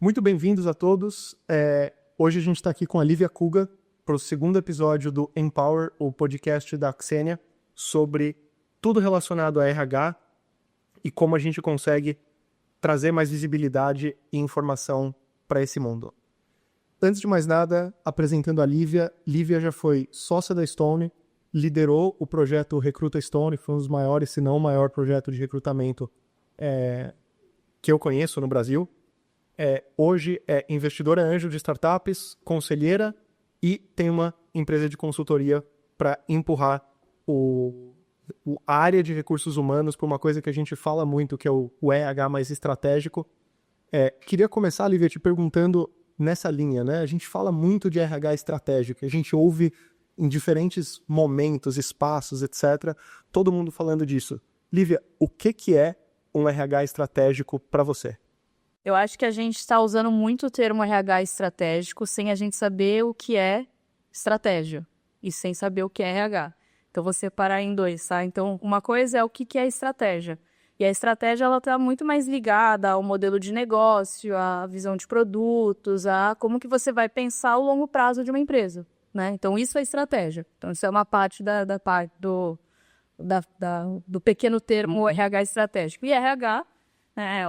Muito bem-vindos a todos. Hoje a gente está aqui com a Lívia Kuga para o segundo episódio do Empower, o podcast da Xenia, sobre tudo relacionado a RH e como a gente consegue trazer mais visibilidade e informação para esse mundo. Antes de mais nada, apresentando a Lívia. Lívia já foi sócia da Stone, liderou o projeto Recruta Stone, foi um dos maiores, se não o maior projeto de recrutamento que eu conheço no Brasil. Hoje é investidora anjo de startups, conselheira e tem uma empresa de consultoria para empurrar a área de recursos humanos para uma coisa que a gente fala muito, que é o RH mais estratégico. Queria começar, Lívia, te perguntando nessa linha, né? A gente fala muito de RH estratégico, a gente ouve em diferentes momentos, espaços, etc., todo mundo falando disso. Lívia, o que é um RH estratégico para você? Eu acho que a gente está usando muito o termo RH estratégico sem a gente saber o que é estratégia e sem saber o que é RH. Então, vou separar em dois, tá? Então, uma coisa é o que é estratégia. E a estratégia ela está muito mais ligada ao modelo de negócio, à visão de produtos, a como que você vai pensar o longo prazo de uma empresa, né? Então, isso é estratégia. Então, isso é uma parte do pequeno termo RH estratégico. E RH...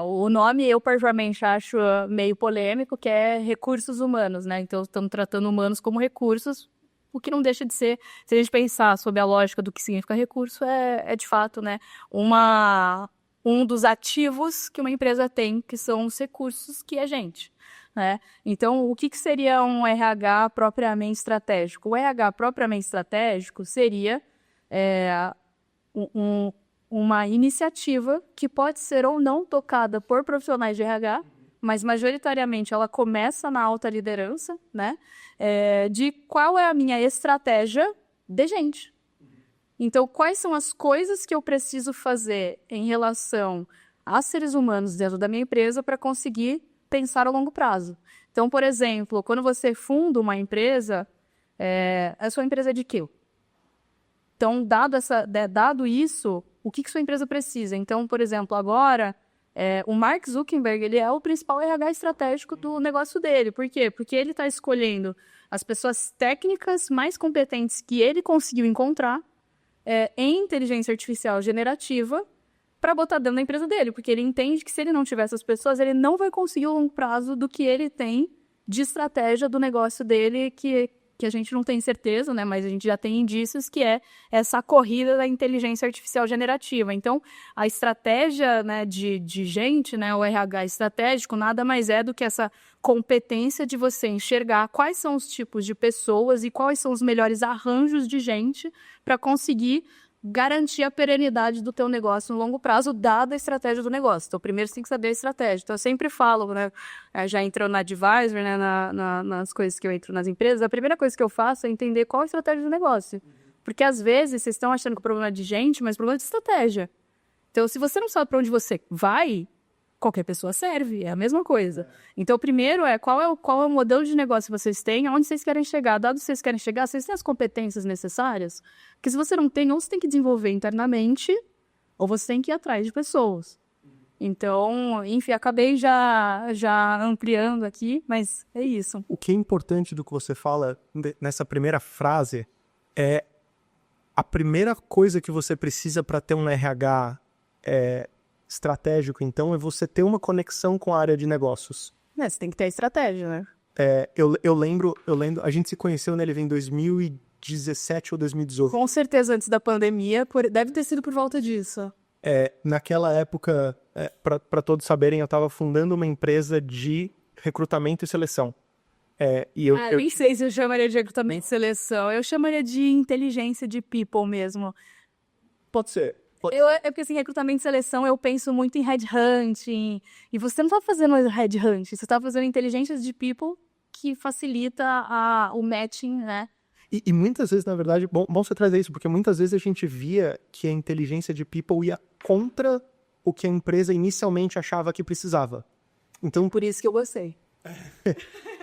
o nome eu particularmente acho meio polêmico, que é recursos humanos, né? Então, estamos tratando humanos como recursos, o que não deixa de ser, se a gente pensar sobre a lógica do que significa recurso, é de fato, né, um dos ativos que uma empresa tem, que são os recursos que é gente, né? Então, o que seria um RH propriamente estratégico? O RH propriamente estratégico seria uma iniciativa que pode ser ou não tocada por profissionais de RH, mas majoritariamente ela começa na alta liderança, né? De qual é a minha estratégia de gente. Então, quais são as coisas que eu preciso fazer em relação a seres humanos dentro da minha empresa para conseguir pensar a longo prazo? Então, por exemplo, quando você funda uma empresa, a sua empresa é de quê? Então, dado isso, o que sua empresa precisa? Então, por exemplo, agora, o Mark Zuckerberg ele é o principal RH estratégico do negócio dele. Por quê? Porque ele está escolhendo as pessoas técnicas mais competentes que ele conseguiu encontrar em inteligência artificial generativa para botar dentro da empresa dele. Porque ele entende que se ele não tiver essas pessoas, ele não vai conseguir o longo prazo do que ele tem de estratégia do negócio dele, que a gente não tem certeza, né, mas a gente já tem indícios que é essa corrida da inteligência artificial generativa. Então, a estratégia, né, de gente, né, o RH estratégico, nada mais é do que essa competência de você enxergar quais são os tipos de pessoas e quais são os melhores arranjos de gente para conseguir garantir a perenidade do teu negócio no longo prazo, dada a estratégia do negócio. Então, primeiro você tem que saber a estratégia. Então, eu sempre falo, né, já entrou na Advisor, né, nas coisas que eu entro nas empresas, a primeira coisa que eu faço é entender qual a estratégia do negócio. Porque, às vezes, vocês estão achando que o problema é de gente, mas o problema é de estratégia. Então, se você não sabe para onde você vai, qualquer pessoa serve, é a mesma coisa. Então, primeiro qual é o modelo de negócio que vocês têm, aonde vocês querem chegar. Dado que vocês querem chegar, vocês têm as competências necessárias? Porque se você não tem, ou você tem que desenvolver internamente, ou você tem que ir atrás de pessoas. Então, enfim, acabei já ampliando aqui, mas é isso. O que é importante do que você fala nessa primeira frase é a primeira coisa que você precisa para ter um RH estratégico, então, é você ter uma conexão com a área de negócios. Você tem que ter a estratégia, né? Eu lembro, a gente se conheceu, né, ele veio em 2017 ou 2018. Com certeza, antes da pandemia, deve ter sido por volta disso. Naquela época, para todos saberem, eu estava fundando uma empresa de recrutamento e seleção. Nem sei se eu chamaria de recrutamento e seleção, eu chamaria de inteligência de people mesmo. Pode ser. Porque assim, recrutamento e seleção, eu penso muito em headhunting. E você não está fazendo headhunting, você está fazendo inteligência de people que facilita o matching, né? E muitas vezes, na verdade, bom você trazer isso, porque muitas vezes a gente via que a inteligência de people ia contra o que a empresa inicialmente achava que precisava. Então, por isso que eu gostei.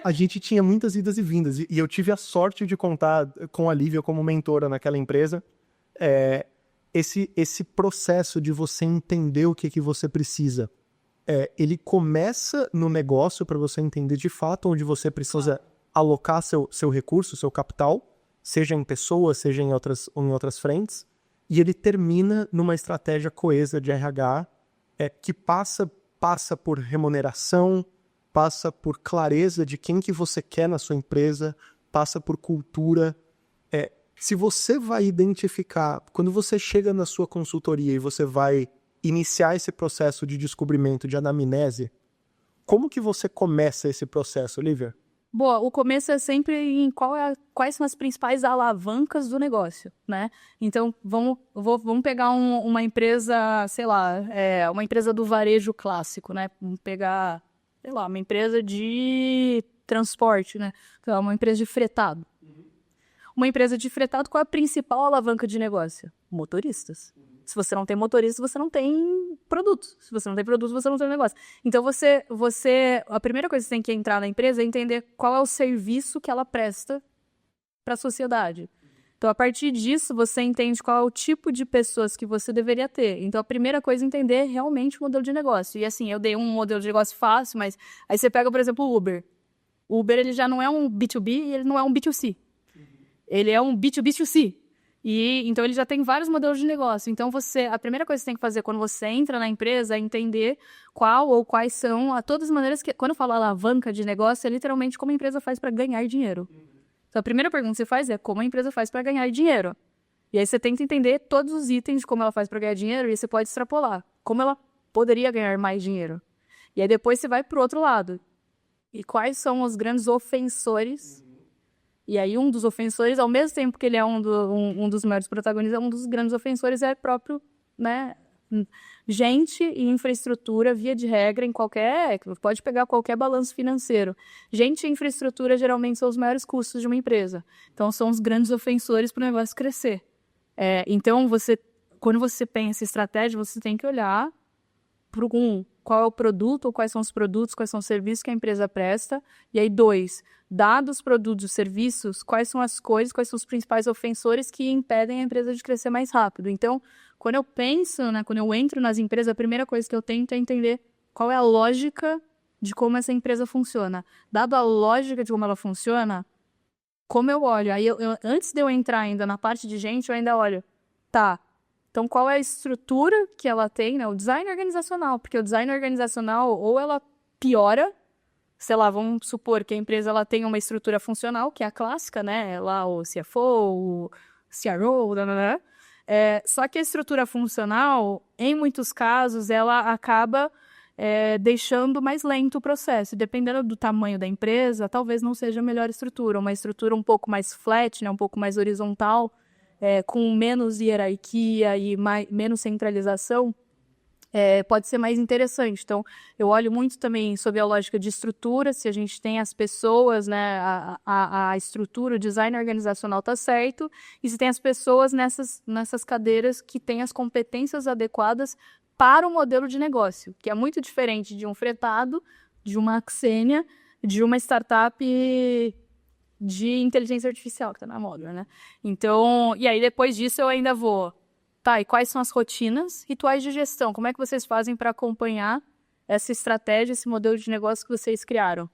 A gente tinha muitas idas e vindas. E eu tive a sorte de contar com a Lívia como mentora naquela empresa. Esse processo de você entender o que você precisa. ele começa no negócio para você entender de fato onde você precisa alocar seu recurso, seu capital, seja em pessoas, seja em outras frentes, e ele termina numa estratégia coesa de RH que passa por remuneração, passa por clareza de quem que você quer na sua empresa, passa por cultura. Se você vai identificar, quando você chega na sua consultoria e você vai iniciar esse processo de descobrimento, de anamnese, como que você começa esse processo, Lívia? Boa, o começo é sempre em quais são as principais alavancas do negócio, né? Então, vamos pegar uma empresa, sei lá, uma empresa do varejo clássico, né? Vamos pegar, sei lá, uma empresa de transporte, né? Então, uma empresa de fretado. Uma empresa de fretado, qual é a principal alavanca de negócio? Motoristas. Se você não tem motorista, você não tem produto. Se você não tem produto, você não tem negócio. Então, a primeira coisa que você tem que entrar na empresa é entender qual é o serviço que ela presta para a sociedade. Então, a partir disso, você entende qual é o tipo de pessoas que você deveria ter. Então, a primeira coisa é entender realmente o modelo de negócio. E assim, eu dei um modelo de negócio fácil, mas aí você pega, por exemplo, o Uber. O Uber, ele já não é um B2B e ele não é um B2C. Ele é um B2B2C. E, então, ele já tem vários modelos de negócio. Então, a primeira coisa que você tem que fazer quando você entra na empresa é entender qual ou quais são, todas as maneiras que... Quando eu falo alavanca de negócio, é literalmente como a empresa faz para ganhar dinheiro. Então, a primeira pergunta que você faz é como a empresa faz para ganhar dinheiro. E aí, você tenta entender todos os itens de como ela faz para ganhar dinheiro e você pode extrapolar. Como ela poderia ganhar mais dinheiro. E aí, depois você vai para o outro lado. E quais são os grandes ofensores... E aí, um dos ofensores, ao mesmo tempo que ele é um dos maiores protagonistas, um dos grandes ofensores é próprio, né, gente e infraestrutura, via de regra, pode pegar qualquer balanço financeiro. Gente e infraestrutura, geralmente, são os maiores custos de uma empresa. Então, são os grandes ofensores para o negócio crescer. Então, quando você pensa em estratégia, você tem que olhar para qual é o produto, ou quais são os produtos, quais são os serviços que a empresa presta. E aí, 2, dados os produtos e serviços, quais são as coisas, quais são os principais ofensores que impedem a empresa de crescer mais rápido. Então, quando eu penso, né, quando eu entro nas empresas, a primeira coisa que eu tento é entender qual é a lógica de como essa empresa funciona. Dado a lógica de como ela funciona, como eu olho? Aí, antes de eu entrar ainda na parte de gente, eu ainda olho, tá, então qual é a estrutura que ela tem, né, o design organizacional, porque o design organizacional, ou ela piora, sei lá, vamos supor que a empresa ela tem uma estrutura funcional, que é a clássica, né? Lá o CFO, o CRO, só que a estrutura funcional, em muitos casos, ela acaba deixando mais lento o processo. Dependendo do tamanho da empresa, talvez não seja a melhor estrutura. Uma estrutura um pouco mais flat, né? Um pouco mais horizontal, com menos hierarquia e menos centralização, pode ser mais interessante. Então, eu olho muito também sobre a lógica de estrutura, se a gente tem as pessoas, né, a estrutura, o design organizacional está certo, e se tem as pessoas nessas cadeiras que têm as competências adequadas para o modelo de negócio, que é muito diferente de um fretado, de uma Axênia, de uma startup de inteligência artificial, que está na moda, né? Então, e aí depois disso eu ainda vou... Tá, e quais são as rotinas, rituais de gestão? Como é que vocês fazem para acompanhar essa estratégia, esse modelo de negócio que vocês criaram?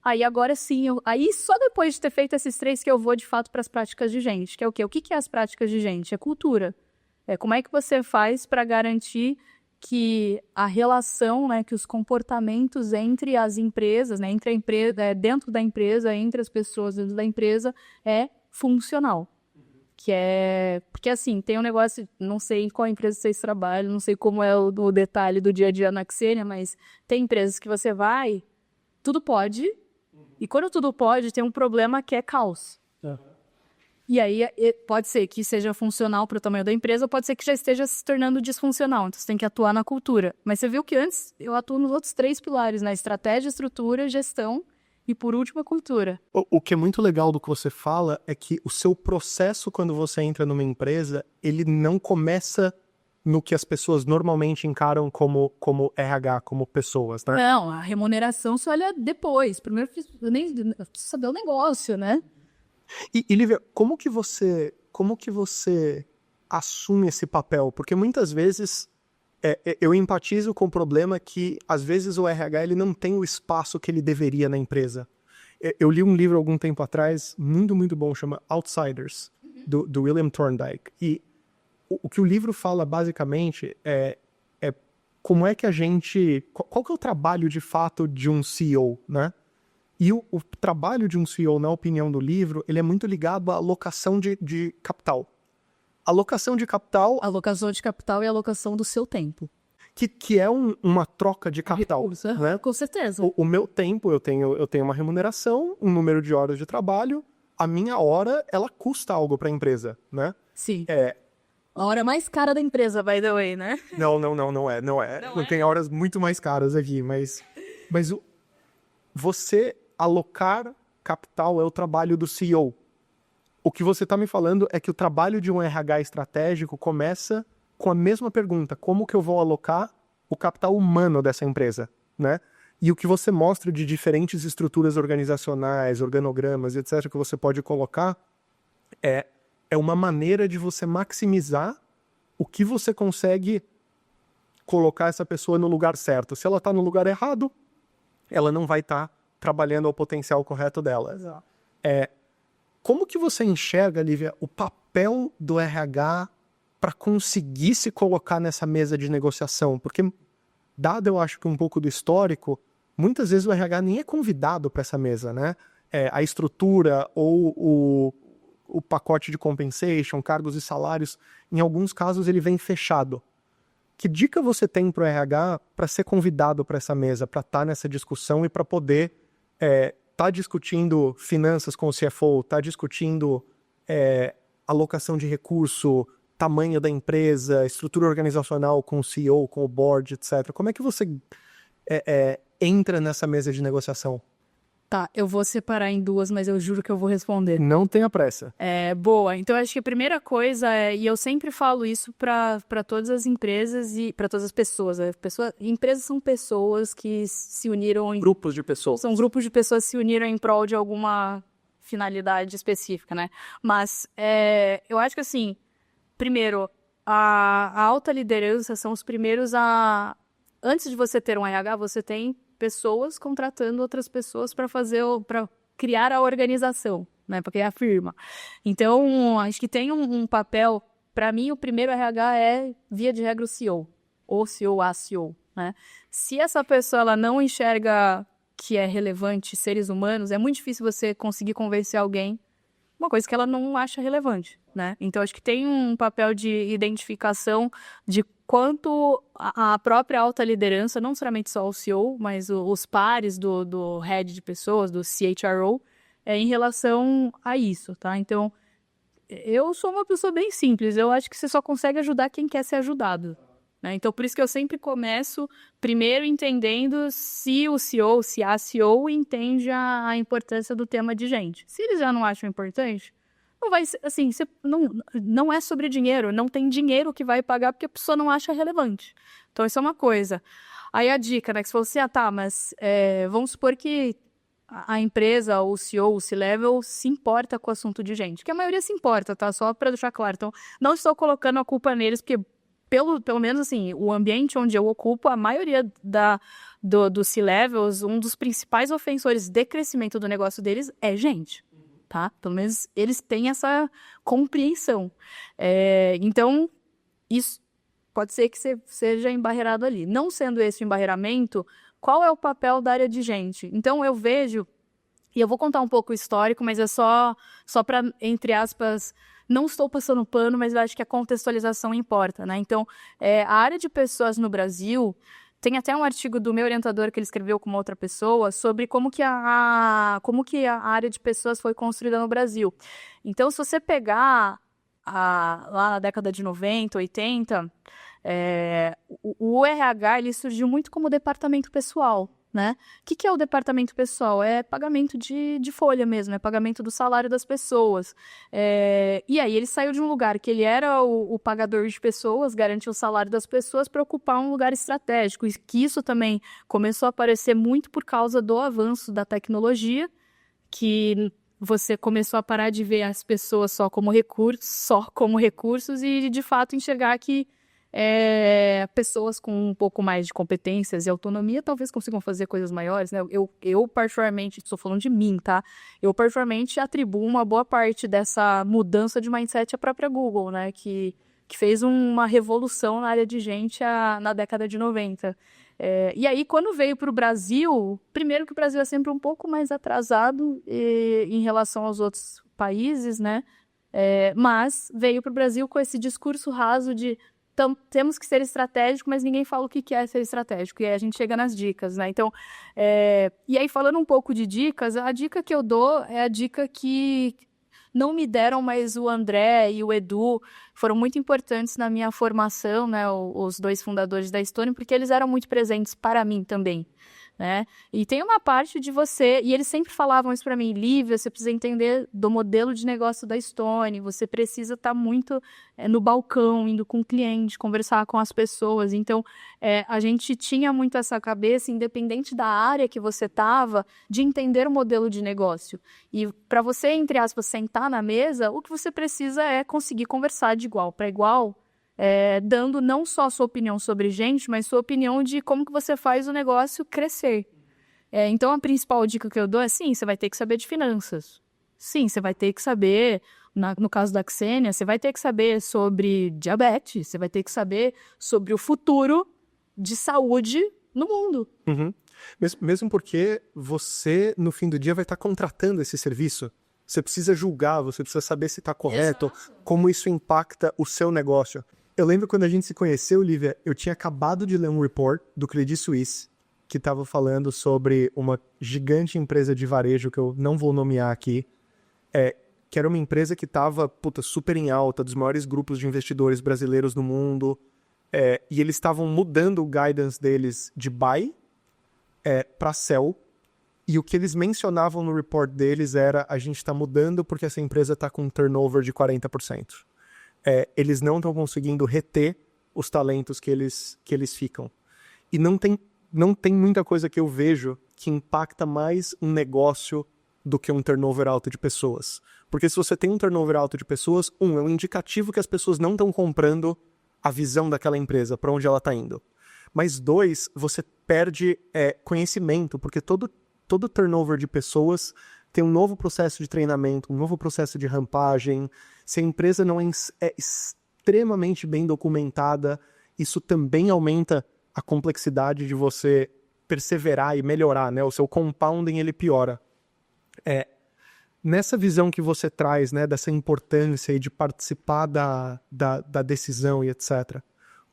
Aí agora sim, aí só depois de ter feito esses 3 que eu vou de fato para as práticas de gente, que é o quê? O que é as práticas de gente? É cultura. Como é que você faz para garantir que a relação, né, que os comportamentos entre as empresas, né, entre a empresa, dentro da empresa, entre as pessoas dentro da empresa, é funcional. Porque assim, tem um negócio, não sei em qual empresa vocês trabalham, não sei como é o detalhe do dia a dia na Axênia, mas tem empresas que você vai, tudo pode, e quando tudo pode, tem um problema que é caos. E aí, pode ser que seja funcional para o tamanho da empresa, ou pode ser que já esteja se tornando disfuncional, então você tem que atuar na cultura. Mas você viu que antes eu atuo nos outros 3 pilares, né? Estratégia, estrutura, gestão, e por último, a cultura. O que é muito legal do que você fala é que o seu processo, quando você entra numa empresa, ele não começa no que as pessoas normalmente encaram como RH, como pessoas, né? Não, a remuneração você olha depois. Primeiro, eu preciso saber o negócio, né? E Lívia, como que você assume esse papel? Porque muitas vezes Eu empatizo com o problema que, às vezes, o RH ele não tem o espaço que ele deveria na empresa. Eu li um livro algum tempo atrás, muito, muito bom, chama Outsiders, do William Thorndike. E o que o livro fala, basicamente, é como é que a gente... Qual que é o trabalho, de fato, de um CEO, né? E o trabalho de um CEO, na opinião do livro, ele é muito ligado à alocação de capital. Alocação de capital... Alocação de capital e alocação do seu tempo. Que é uma troca de capital. Recurso, né? Com certeza. O meu tempo, eu tenho uma remuneração, um número de horas de trabalho, a minha hora, ela custa algo para a empresa, né? Sim. A hora mais cara da empresa, by the way, né? Não é. Não tem horas muito mais caras aqui, mas você alocar capital é o trabalho do CEO. O que você está me falando é que o trabalho de um RH estratégico começa com a mesma pergunta: como que eu vou alocar o capital humano dessa empresa, né? E o que você mostra de diferentes estruturas organizacionais, organogramas, etc., que você pode colocar, é uma maneira de você maximizar o que você consegue colocar essa pessoa no lugar certo. Se ela está no lugar errado, ela não vai estar trabalhando ao potencial correto dela. Exato. Como que você enxerga, Lívia, o papel do RH para conseguir se colocar nessa mesa de negociação? Porque, dado, eu acho que um pouco do histórico, muitas vezes o RH nem é convidado para essa mesa, né? A estrutura ou o pacote de compensation, cargos e salários, em alguns casos ele vem fechado. Que dica você tem para o RH para ser convidado para essa mesa, para estar nessa discussão e para poder estar discutindo finanças com o CFO, estar discutindo alocação de recurso, tamanho da empresa, estrutura organizacional com o CEO, com o board, etc. Como é que você entra nessa mesa de negociação? Tá, eu vou separar em duas, mas eu juro que eu vou responder. Não tenha pressa. Boa, então acho que a primeira coisa e eu sempre falo isso para todas as empresas e para todas as pessoas. Empresas são pessoas que se uniram em... Grupos de pessoas. São grupos de pessoas que se uniram em prol de alguma finalidade específica, né? Mas eu acho que, assim, primeiro, a alta liderança são os primeiros a... Antes de você ter um RH, você tem pessoas contratando outras pessoas para criar a organização, né, para criar a firma. Então, acho que tem um papel, para mim, o primeiro RH é, via de regra, o CEO, ou CEO, a CEO, né? Se essa pessoa ela não enxerga que é relevante seres humanos, é muito difícil você conseguir convencer alguém uma coisa que ela não acha relevante, né? Então, acho que tem um papel de identificação de quanto a própria alta liderança, não somente só o CEO, mas os pares do head de pessoas, do CHRO, em relação a isso, tá? Então, eu sou uma pessoa bem simples, eu acho que você só consegue ajudar quem quer ser ajudado, né? Então, por isso que eu sempre começo primeiro entendendo se o CEO, se a CEO entende a importância do tema de gente. Se eles já não acham importante, não vai ser, assim, não é sobre dinheiro, não tem dinheiro que vai pagar porque a pessoa não acha relevante. Então, isso é uma coisa. Aí a dica, né, que você falou assim, tá, mas vamos supor que a empresa, o CEO, o C-Level, se importa com o assunto de gente, que a maioria se importa, tá? Só para deixar claro. Então, não estou colocando a culpa neles, porque pelo menos, assim, o ambiente onde eu ocupo, a maioria do C-Levels, um dos principais ofensores de crescimento do negócio deles é gente. Tá? Pelo menos eles têm essa compreensão. Então, isso pode ser que seja embarreirado ali. Não sendo esse o embarreiramento, qual é o papel da área de gente? Então, eu vejo, e eu vou contar um pouco o histórico, mas é só para, entre aspas, não estou passando pano, mas eu acho que a contextualização importa, né? Então, a área de pessoas no Brasil... Tem até um artigo do meu orientador que ele escreveu com uma outra pessoa sobre como que a área de pessoas foi construída no Brasil. Então, se você pegar lá na década de 90, 80, o RH ele surgiu muito como departamento pessoal, né? O que é o departamento pessoal? É pagamento de folha mesmo, é pagamento do salário das pessoas. E aí ele saiu de um lugar que ele era o pagador de pessoas, garantia o salário das pessoas para ocupar um lugar estratégico. E que isso também começou a aparecer muito por causa do avanço da tecnologia, que você começou a parar de ver as pessoas só como recursos e de fato enxergar que pessoas com um pouco mais de competências e autonomia talvez consigam fazer coisas maiores, né? Eu particularmente, estou falando de mim, tá? Eu particularmente atribuo uma boa parte dessa mudança de mindset à própria Google, né? Que fez uma revolução na área de gente na década de 90. E aí, quando veio para o Brasil, primeiro que o Brasil é sempre um pouco mais atrasado em relação aos outros países, né? Mas veio para o Brasil com esse discurso raso de temos que ser estratégico, mas ninguém fala o que é ser estratégico. E aí a gente chega nas dicas, né? Então, e aí falando um pouco de dicas, a dica que eu dou é a dica que não me deram, mas o André e o Edu foram muito importantes na minha formação, né? Os dois fundadores da Stone, porque eles eram muito presentes para mim também, né? E tem uma parte de você, e eles sempre falavam isso para mim, Lívia, você precisa entender do modelo de negócio da Stone, você precisa estar muito no balcão, indo com o cliente, conversar com as pessoas. Então, a gente tinha muito essa cabeça, independente da área que você estava, de entender o modelo de negócio. E para você, entre aspas, sentar na mesa, o que você precisa é conseguir conversar de igual para igual, dando não só a sua opinião sobre gente, mas sua opinião de como que você faz o negócio crescer. Então, a principal dica que eu dou é, sim, você vai ter que saber de finanças. Sim, você vai ter que saber, no caso da Xenia, você vai ter que saber sobre diabetes, você vai ter que saber sobre o futuro de saúde no mundo. Uhum. Mesmo porque você, no fim do dia, vai estar contratando esse serviço. Você precisa julgar, você precisa saber se está correto, Exato. como isso impacta o seu negócio. Eu lembro quando a gente se conheceu, Lívia, eu tinha acabado de ler um report do Credit Suisse que estava falando sobre uma gigante empresa de varejo, que eu não vou nomear aqui, que era uma empresa que estava super em alta, dos maiores grupos de investidores brasileiros do mundo, e eles estavam mudando o guidance deles de buy para sell, e o que eles mencionavam no report deles era: a gente está mudando porque essa empresa está com um turnover de 40%. Eles não estão conseguindo reter os talentos que eles ficam. E não tem muita coisa que eu vejo que impacta mais um negócio do que um turnover alto de pessoas. Porque se você tem um turnover alto de pessoas, é um indicativo que as pessoas não estão comprando a visão daquela empresa, para onde ela está indo. Mas 2, você perde conhecimento, porque todo turnover de pessoas tem um novo processo de treinamento, um novo processo de rampagem. Se a empresa não é extremamente bem documentada, isso também aumenta a complexidade de você perseverar e melhorar, né? O seu compounding, ele piora. Nessa visão que você traz, né, dessa importância de participar da decisão e etc.,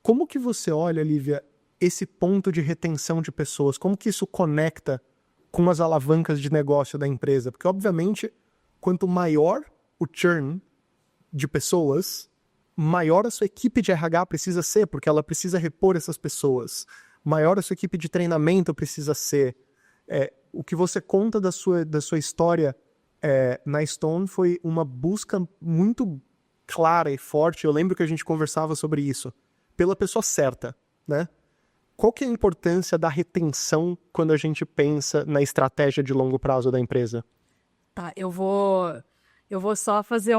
como que você olha, Lívia, esse ponto de retenção de pessoas? Como que isso conecta com as alavancas de negócio da empresa? Porque, obviamente, quanto maior o churn de pessoas, maior a sua equipe de RH precisa ser, porque ela precisa repor essas pessoas. Maior a sua equipe de treinamento precisa ser. O que você conta da sua história na Stone foi uma busca muito clara e forte. Eu lembro que a gente conversava sobre isso. Pela pessoa certa, né? Qual que é a importância da retenção quando a gente pensa na estratégia de longo prazo da empresa? Tá, eu vou só fazer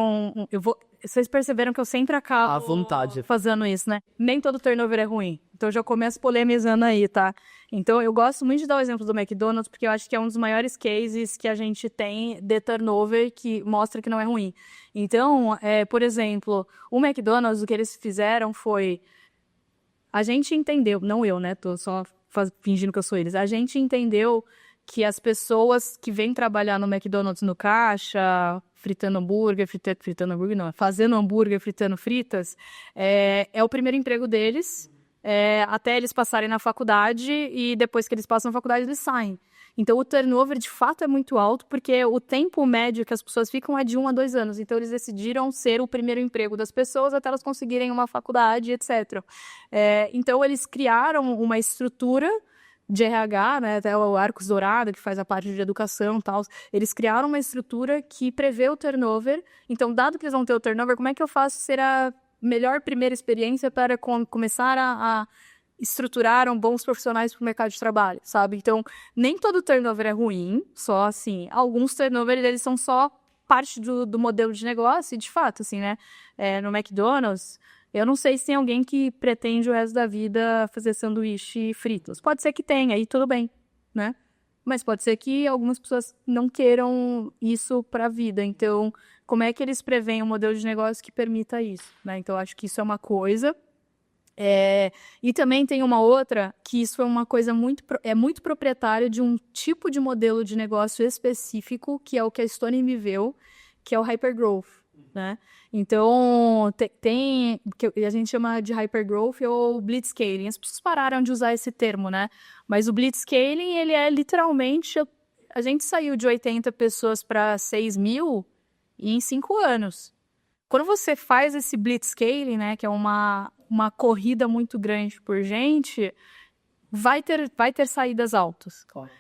vocês perceberam que eu sempre acabo À vontade. fazendo isso, né? Nem todo turnover é ruim. Então eu já começo polemizando aí, tá? Então eu gosto muito de dar o exemplo do McDonald's, porque eu acho que é um dos maiores cases que a gente tem de turnover que mostra que não é ruim. Então, por exemplo, o McDonald's, o que eles fizeram foi... A gente entendeu, não eu, né? Tô só fingindo que eu sou eles. A gente entendeu que as pessoas que vêm trabalhar no McDonald's no caixa, fritando hambúrguer, fritando hambúrguer não, fazendo hambúrguer, fritando fritas, é o primeiro emprego deles, até eles passarem na faculdade, e depois que eles passam na faculdade, eles saem. Então, o turnover, de fato, é muito alto, porque o tempo médio que as pessoas ficam é de 1 a 2 anos. Então, eles decidiram ser o primeiro emprego das pessoas até elas conseguirem uma faculdade, etc. Então, eles criaram uma estrutura de RH, né, até o Arcos Dourado, que faz a parte de educação e tal, eles criaram uma estrutura que prevê o turnover. Então, dado que eles vão ter o turnover, como é que eu faço ser a melhor primeira experiência para começar a estruturaram bons profissionais para o mercado de trabalho, sabe? Então, nem todo turnover é ruim, só assim, alguns turnovers, eles são só parte do modelo de negócio, e de fato, assim, né? No McDonald's, Eu não sei se tem alguém que pretende o resto da vida fazer sanduíche fritos. Pode ser que tenha, aí tudo bem, né? Mas pode ser que algumas pessoas não queiram isso para a vida. Então, como é que eles preveem um modelo de negócio que permita isso, né? Então, eu acho que isso é uma coisa. E também tem uma outra, que isso é uma coisa muito proprietária de um tipo de modelo de negócio específico, que é o que a Stone viveu, que é o hypergrowth, né? Então, tem que a gente chama de hypergrowth ou blitzscaling. As pessoas pararam de usar esse termo, né? Mas o blitzscaling, ele é literalmente... A gente saiu de 80 pessoas para 6 mil em 5 anos. Quando você faz esse blitzscaling, né, que é uma corrida muito grande por gente, vai ter saídas altas. Claro.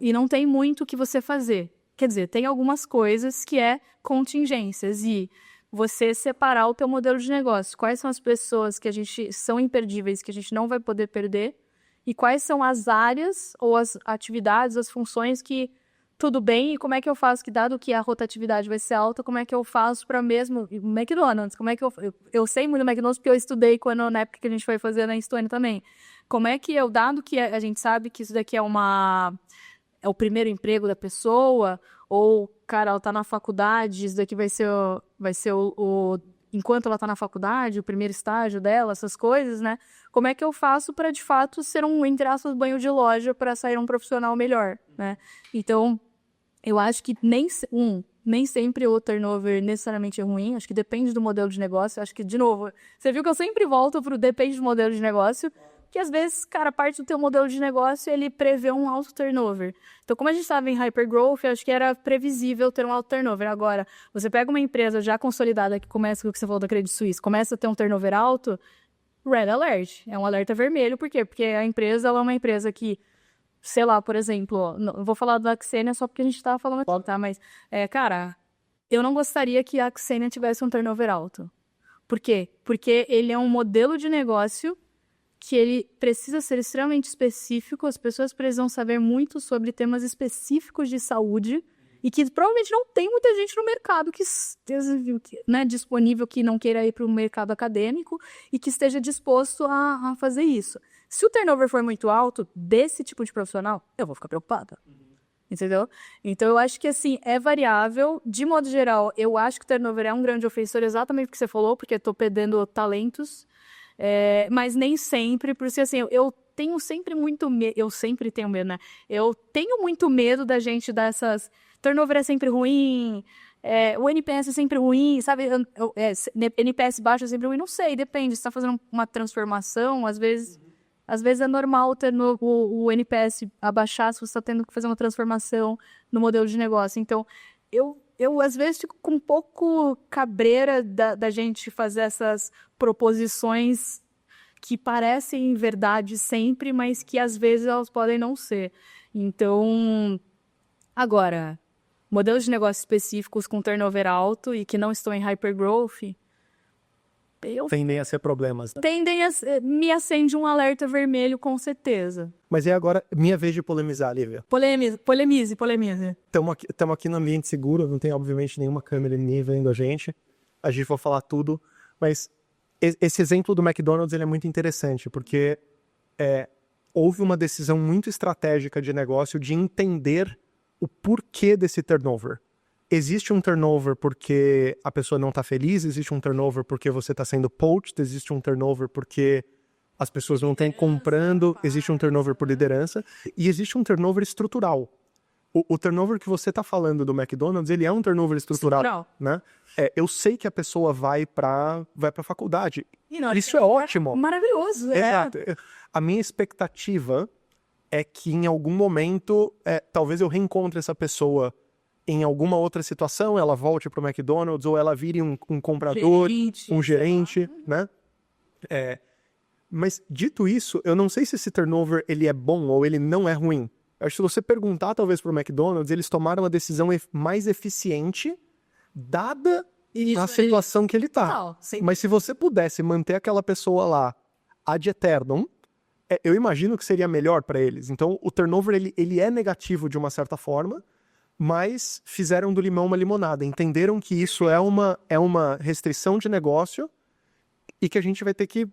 E não tem muito o que você fazer. Quer dizer, tem algumas coisas que é contingências e você separar o teu modelo de negócio. Quais são as pessoas que são imperdíveis, que a gente não vai poder perder, e quais são as áreas ou as atividades, as funções que tudo bem, e como é que eu faço, que dado que a rotatividade vai ser alta, como é que eu faço para mesmo McDonald's, como é que eu sei muito do McDonald's porque eu estudei na época que a gente foi fazer na Estônia também. Como é que eu, dado que a gente sabe que isso daqui é o primeiro emprego da pessoa, ou, cara, ela tá na faculdade, isso daqui vai ser enquanto ela tá na faculdade, o primeiro estágio dela, essas coisas, né? Como é que eu faço para, de fato, ser entre aspas, banho de loja para sair um profissional melhor, né? Então, eu acho que nem sempre o turnover necessariamente é ruim, acho que depende do modelo de negócio, acho que, de novo, você viu que eu sempre volto pro depende do modelo de negócio, que às vezes, cara, parte do teu modelo de negócio, ele prevê um alto turnover. Então, como a gente estava em hypergrowth, eu acho que era previsível ter um alto turnover. Agora, você pega uma empresa já consolidada que começa com o que você falou da Credit Suisse, começa a ter um turnover alto, red alert, é um alerta vermelho. Por quê? Porque a empresa, ela é uma empresa que, sei lá, por exemplo, não vou falar da Xenia só porque a gente estava falando aqui, tá? Mas, cara, eu não gostaria que a Xenia tivesse um turnover alto. Por quê? Porque ele é um modelo de negócio que ele precisa ser extremamente específico, as pessoas precisam saber muito sobre temas específicos de saúde e que provavelmente não tem muita gente no mercado que né, disponível, que não queira ir para o mercado acadêmico e que esteja disposto a fazer isso. Se o turnover for muito alto desse tipo de profissional, eu vou ficar preocupada. Entendeu? Então, eu acho que, assim, é variável. De modo geral, eu acho que o turnover é um grande ofensor, exatamente o que você falou, porque eu estou perdendo talentos. Mas nem sempre, porque assim, eu tenho sempre muito medo, eu sempre tenho medo, né? Eu tenho muito medo da gente dessas... Turnover é sempre ruim, o NPS é sempre ruim, sabe? NPS baixo é sempre ruim, não sei, depende. Se você está fazendo uma transformação, às vezes é normal ter o NPS abaixar se você está tendo que fazer uma transformação no modelo de negócio. Então, eu às vezes fico com um pouco cabreira da gente fazer essas proposições que parecem verdade sempre, mas que às vezes elas podem não ser. Então, agora, modelos de negócio específicos com turnover alto e que não estão em hypergrowth, tendem a ser problemas, né? Me acende um alerta vermelho, com certeza. Mas é agora minha vez de polemizar, Lívia. Polemize. Estamos aqui no ambiente seguro, não tem, obviamente, nenhuma câmera nem vendo a gente vai falar tudo, mas esse exemplo do McDonald's ele é muito interessante, porque houve uma decisão muito estratégica de negócio de entender o porquê desse turnover. Existe um turnover porque a pessoa não está feliz, existe um turnover porque você está sendo poached, existe um turnover porque as pessoas não estão comprando, existe um turnover por liderança, e existe um turnover estrutural. O turnover que você está falando do McDonald's, ele é um turnover estrutural, né? Eu sei que a pessoa vai para a faculdade. Isso é ótimo. Maravilhoso. Exato. A minha expectativa é que em algum momento, talvez eu reencontre essa pessoa em alguma outra situação, ela volte para o McDonald's ou ela vire um comprador, um gerente, né? Mas, dito isso, eu não sei se esse turnover ele é bom ou ele não é ruim. Eu acho que se você perguntar, talvez, para o McDonald's, eles tomaram a decisão mais eficiente, dada a situação que ele está. Mas se você pudesse manter aquela pessoa lá ad eternum, eu imagino que seria melhor para eles. Então, o turnover ele é negativo de uma certa forma, mas fizeram do limão uma limonada. Entenderam que isso é uma restrição de negócio e que a gente vai ter que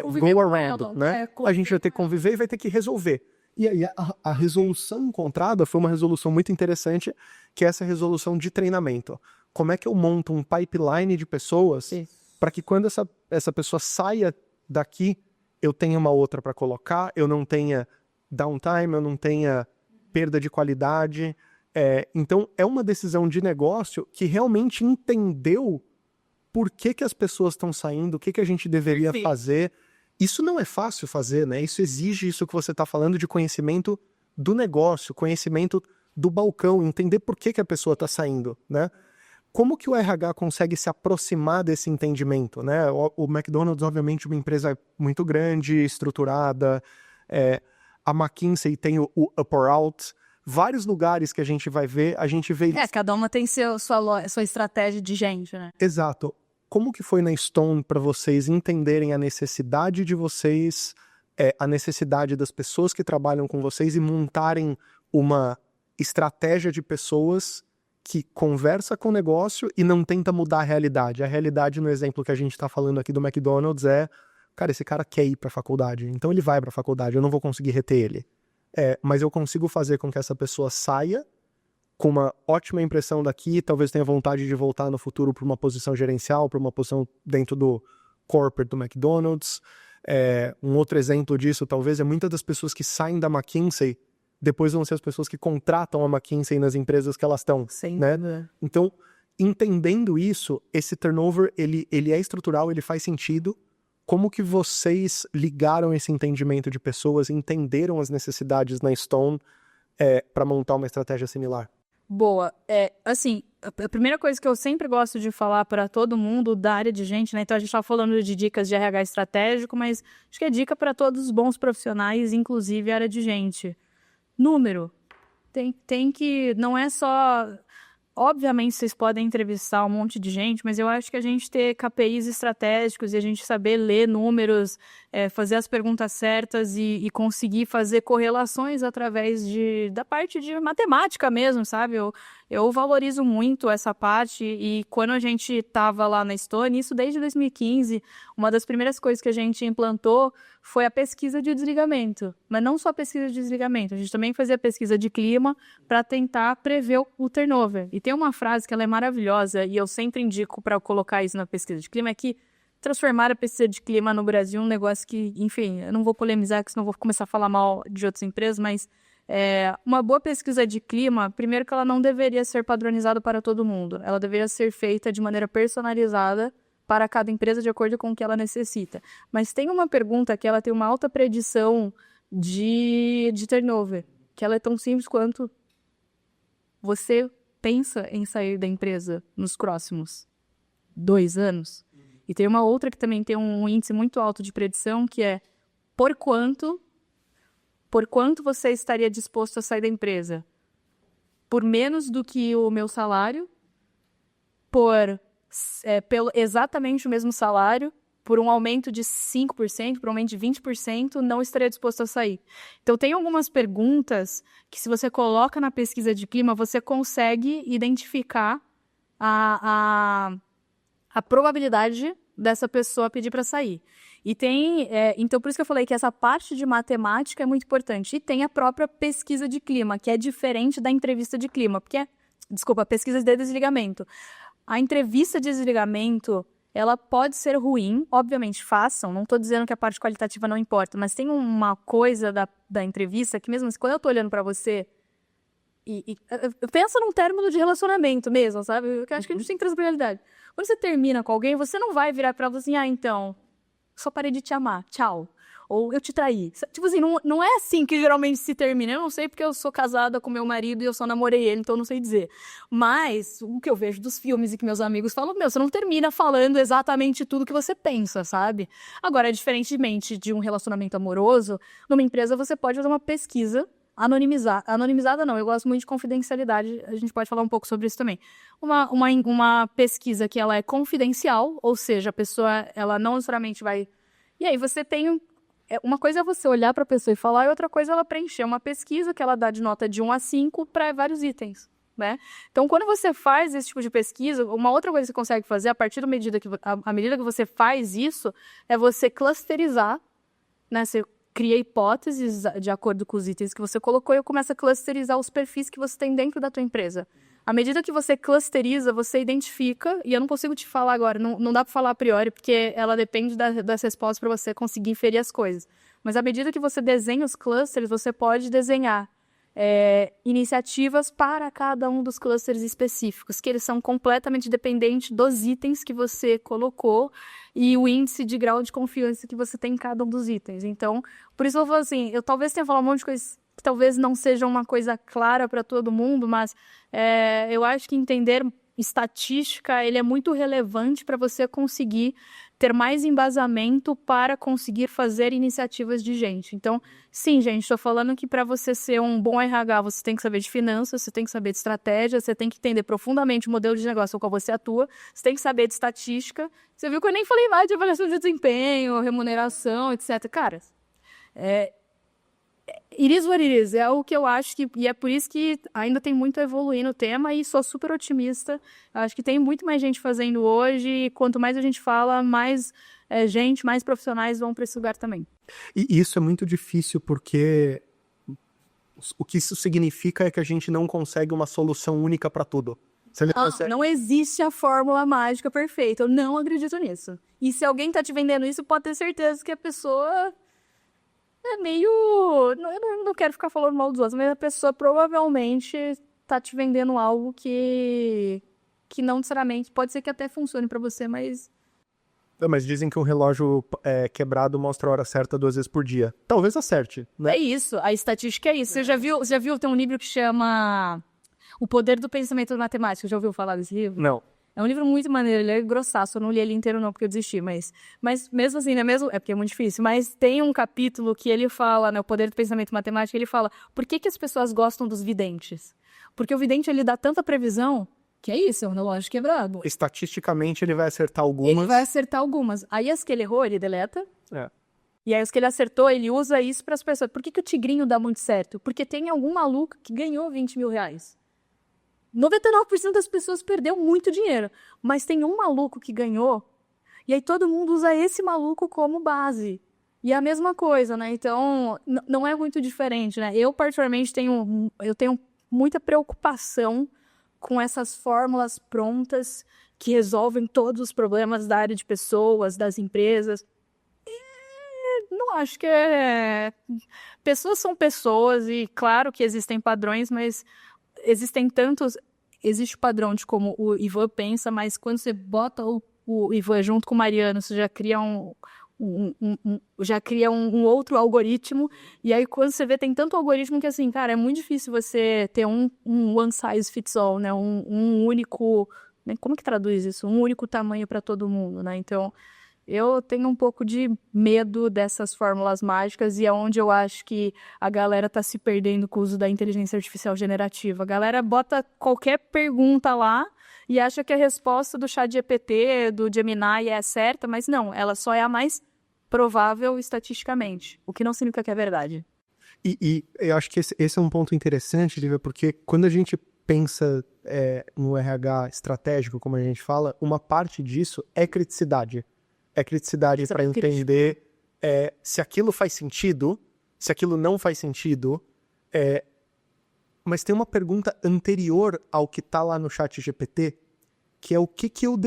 Conviver go com around, ela, né? A gente vai ter que conviver e vai ter que resolver. E aí a resolução encontrada foi uma resolução muito interessante, que é essa resolução de treinamento. Como é que eu monto um pipeline de pessoas para que quando essa pessoa saia daqui, eu tenha uma outra para colocar, eu não tenha downtime, eu não tenha perda de qualidade. Então, é uma decisão de negócio que realmente entendeu por que as pessoas estão saindo, o que a gente deveria fazer. Isso não é fácil fazer, né? Isso exige isso que você está falando de conhecimento do negócio, conhecimento do balcão, entender por que a pessoa está saindo, né? Como que o RH consegue se aproximar desse entendimento, né? O McDonald's, obviamente, é uma empresa muito grande, estruturada. A McKinsey tem o Up or Out. Vários lugares que a gente vai ver, a gente vê... cada uma tem sua estratégia de gente, né? Exato. Como que foi na Stone para vocês entenderem a necessidade de vocês, a necessidade das pessoas que trabalham com vocês e montarem uma estratégia de pessoas que conversa com o negócio e não tenta mudar a realidade? A realidade, no exemplo que a gente está falando aqui do McDonald's, cara, esse cara quer ir para a faculdade, então ele vai para a faculdade, eu não vou conseguir reter ele. Mas eu consigo fazer com que essa pessoa saia com uma ótima impressão daqui, talvez tenha vontade de voltar no futuro para uma posição gerencial, para uma posição dentro do corporate do McDonald's. Um outro exemplo disso, talvez, é muitas das pessoas que saem da McKinsey, depois vão ser as pessoas que contratam a McKinsey nas empresas que elas estão. Né? Então, entendendo isso, esse turnover, ele é estrutural, ele faz sentido. Como que vocês ligaram esse entendimento de pessoas, entenderam as necessidades na Stone para montar uma estratégia similar? Boa. Assim, a primeira coisa que eu sempre gosto de falar para todo mundo da área de gente, né? Então a gente estava falando de dicas de RH estratégico, mas acho que é dica para todos os bons profissionais, inclusive a área de gente. Número. Tem que... Não é só... Obviamente, vocês podem entrevistar um monte de gente, mas eu acho que a gente ter KPIs estratégicos e a gente saber ler números, fazer as perguntas certas e conseguir fazer correlações através da parte de matemática mesmo, sabe? Eu valorizo muito essa parte e quando a gente estava lá na Stone, isso desde 2015, uma das primeiras coisas que a gente implantou foi a pesquisa de desligamento. Mas não só a pesquisa de desligamento, a gente também fazia pesquisa de clima para tentar prever o turnover. E tem uma frase que ela é maravilhosa e eu sempre indico para colocar isso na pesquisa de clima, é que transformar a pesquisa de clima no Brasil é um negócio que, enfim, eu não vou polemizar, que senão vou começar a falar mal de outras empresas, mas uma boa pesquisa de clima, primeiro que ela não deveria ser padronizada para todo mundo, ela deveria ser feita de maneira personalizada para cada empresa de acordo com o que ela necessita. Mas tem uma pergunta que ela tem uma alta predição de turnover, que ela é tão simples quanto: você pensa em sair da empresa nos próximos 2 anos? E tem uma outra que também tem um índice muito alto de predição, que é por quanto você estaria disposto a sair da empresa? Por menos do que o meu salário? Pelo exatamente o mesmo salário? Por um aumento de 5%, por um aumento de 20%, não estaria disposto a sair. Então, tem algumas perguntas que, se você coloca na pesquisa de clima, você consegue identificar a probabilidade dessa pessoa pedir para sair. E então, por isso que eu falei que essa parte de matemática é muito importante. E tem a própria pesquisa de clima, que é diferente da entrevista de clima, a pesquisa de desligamento. A entrevista de desligamento, ela pode ser ruim, obviamente, façam, não estou dizendo que a parte qualitativa não importa, mas tem uma coisa da entrevista que, mesmo assim, quando eu estou olhando para você, pensa num término de relacionamento mesmo, sabe? Eu acho que a gente tem que trazer pra realidade. Quando você termina com alguém, você não vai virar pra ela assim: então, só parei de te amar, tchau. Ou eu te traí. Tipo assim, não é assim que geralmente se termina. Eu não sei porque eu sou casada com meu marido e eu só namorei ele, então eu não sei dizer. Mas o que eu vejo dos filmes e que meus amigos falam, você não termina falando exatamente tudo que você pensa, sabe? Agora, diferentemente de um relacionamento amoroso, numa empresa você pode fazer uma pesquisa anonimizada não, eu gosto muito de confidencialidade, a gente pode falar um pouco sobre isso também. Uma pesquisa que ela é confidencial, ou seja, a pessoa, ela não necessariamente vai... E aí você tem... Uma coisa é você olhar para a pessoa e falar, e outra coisa é ela preencher uma pesquisa que ela dá de nota de 1 a 5 para vários itens. né? Então, quando você faz esse tipo de pesquisa, uma outra coisa que você consegue fazer, a partir da medida que, à medida que você faz isso, é você clusterizar, né? Você cria hipóteses de acordo com os itens que você colocou e começa a clusterizar os perfis que você tem dentro da tua empresa. À medida que você clusteriza, você identifica, e eu não consigo te falar agora, não dá para falar a priori, porque ela depende das respostas para você conseguir inferir as coisas. Mas à medida que você desenha os clusters, você pode desenhar iniciativas para cada um dos clusters específicos, que eles são completamente dependentes dos itens que você colocou e o índice de grau de confiança que você tem em cada um dos itens. Então, por isso eu falo assim, eu talvez tenha falado um monte de coisas que talvez não seja uma coisa clara para todo mundo, mas eu acho que entender estatística ele é muito relevante para você conseguir ter mais embasamento para conseguir fazer iniciativas de gente. Então, sim, gente, estou falando que para você ser um bom RH, você tem que saber de finanças, você tem que saber de estratégia, você tem que entender profundamente o modelo de negócio no qual você atua, você tem que saber de estatística. Você viu que eu nem falei mais de avaliação de desempenho, remuneração, etc. Cara, it is what it is, é o que eu acho que, e é por isso que ainda tem muito a evoluir no tema e sou super otimista, acho que tem muito mais gente fazendo hoje e quanto mais a gente fala, mais gente, mais profissionais vão para esse lugar também. E isso é muito difícil porque o que isso significa é que a gente não consegue uma solução única para tudo. Não existe a fórmula mágica perfeita, eu não acredito nisso. E se alguém tá te vendendo isso, pode ter certeza que a pessoa é meio... Eu não quero ficar falando mal dos outros, mas a pessoa provavelmente tá te vendendo algo que não necessariamente... Pode ser que até funcione pra você, mas... Mas dizem que um relógio quebrado mostra a hora certa 2 vezes por dia. Talvez acerte, né? É isso, a estatística é isso. Você já viu, tem um livro que chama O Poder do Pensamento Matemático. Já ouviu falar desse livro? Não. É um livro muito maneiro, ele é grossaço, eu não li ele inteiro não, porque eu desisti, mas mesmo assim, né, é porque é muito difícil, mas tem um capítulo que ele fala, né, o poder do pensamento matemático, ele fala, por que as pessoas gostam dos videntes? Porque o vidente, ele dá tanta previsão, que é isso, é um relógio quebrado. Estatisticamente, ele vai acertar algumas. Ele vai acertar algumas. Aí as que ele errou, ele deleta. É. E aí as que ele acertou, ele usa isso para as pessoas. Por que o tigrinho dá muito certo? Porque tem algum maluco que ganhou 20 mil reais. 99% das pessoas perdeu muito dinheiro, mas tem um maluco que ganhou, e aí todo mundo usa esse maluco como base. E é a mesma coisa, né? Então, não é muito diferente, né? Eu, particularmente, tenho muita preocupação com essas fórmulas prontas que resolvem todos os problemas da área de pessoas, das empresas. E não acho que pessoas são pessoas, e claro que existem padrões, mas existe o padrão de como o Ivan pensa, mas quando você bota o Ivan junto com o Mariano, você já cria um outro algoritmo, e aí quando você vê, tem tanto algoritmo que assim, cara, é muito difícil você ter um one size fits all, né, um único, né? Como que traduz isso? Um único tamanho para todo mundo, né, então... Eu tenho um pouco de medo dessas fórmulas mágicas e é onde eu acho que a galera tá se perdendo com o uso da inteligência artificial generativa. A galera bota qualquer pergunta lá e acha que a resposta do ChatGPT, do Gemini é certa, mas não, ela só é a mais provável estatisticamente, o que não significa que é verdade. E eu acho que esse é um ponto interessante, Lívia, porque quando a gente pensa no RH estratégico, como a gente fala, uma parte disso é criticidade. É criticidade para entender se aquilo faz sentido, se aquilo não faz sentido. Mas tem uma pergunta anterior ao que está lá no ChatGPT, que é o que eu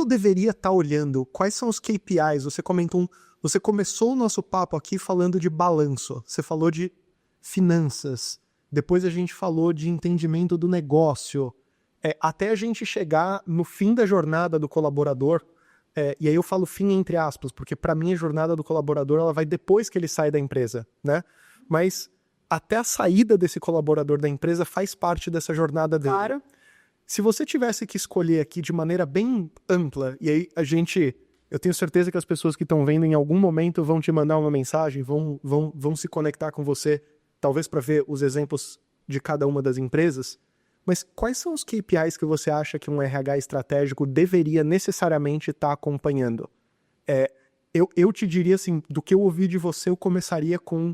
deveria estar olhando? Quais são os KPIs? Você começou o nosso papo aqui falando de balanço. Você falou de finanças. Depois a gente falou de entendimento do negócio. Até a gente chegar no fim da jornada do colaborador. E aí eu falo fim entre aspas, porque para mim a jornada do colaborador ela vai depois que ele sai da empresa, né? Mas até a saída desse colaborador da empresa faz parte dessa jornada dele. Claro. Se você tivesse que escolher aqui de maneira bem ampla, e aí eu tenho certeza que as pessoas que estão vendo em algum momento vão te mandar uma mensagem, vão se conectar com você, talvez para ver os exemplos de cada uma das empresas. Mas quais são os KPIs que você acha que um RH estratégico deveria necessariamente estar acompanhando? Eu te diria assim, do que eu ouvi de você, eu começaria com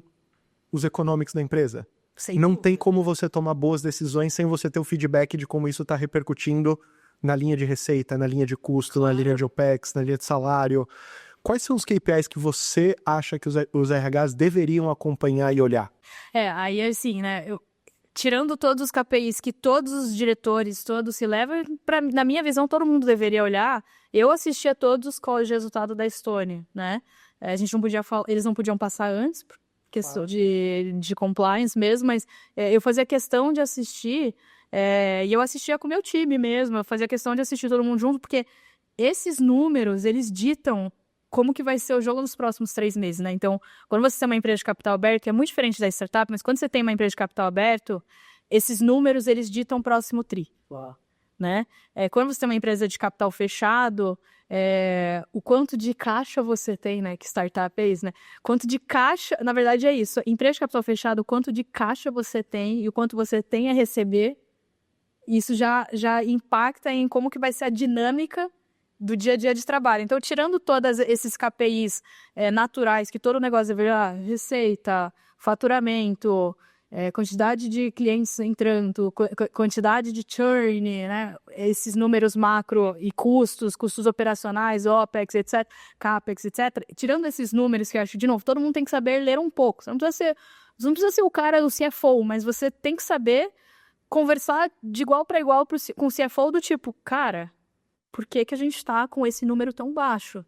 os economics da empresa. Não tem como você tomar boas decisões sem você ter o feedback de como isso está repercutindo na linha de receita, na linha de custo, na linha de OPEX, na linha de salário. Quais são os KPIs que você acha que os RHs deveriam acompanhar e olhar? Aí assim, né, tirando todos os KPIs que todos os diretores, todos se levam, na minha visão, todo mundo deveria olhar. Eu assistia todos os calls de resultado da Stone, né? A gente não podia eles não podiam passar antes, por questão de compliance mesmo, mas eu fazia questão de assistir, e eu assistia com o meu time mesmo, eu fazia questão de assistir todo mundo junto, porque esses números, eles ditam como que vai ser o jogo nos próximos 3 meses, né? Então, quando você tem uma empresa de capital aberto, que é muito diferente da startup, mas quando você tem uma empresa de capital aberto, esses números, eles ditam o próximo tri. Uau. Né? Quando você tem uma empresa de capital fechado, o quanto de caixa você tem, né? Que startup é isso, né? Quanto de caixa, na verdade é isso. Empresa de capital fechado, o quanto de caixa você tem e o quanto você tem a receber, isso já impacta em como que vai ser a dinâmica do dia a dia de trabalho. Então, tirando todos esses KPIs naturais que todo negócio deveria, receita, faturamento, quantidade de clientes entrando, quantidade de churn, né? Esses números macro e custos operacionais, OPEX, etc., CAPEX, etc. Tirando esses números que eu acho, de novo, todo mundo tem que saber ler um pouco. Você não precisa ser o cara do CFO, mas você tem que saber conversar de igual para igual com o CFO do tipo, cara, por que a gente está com esse número tão baixo?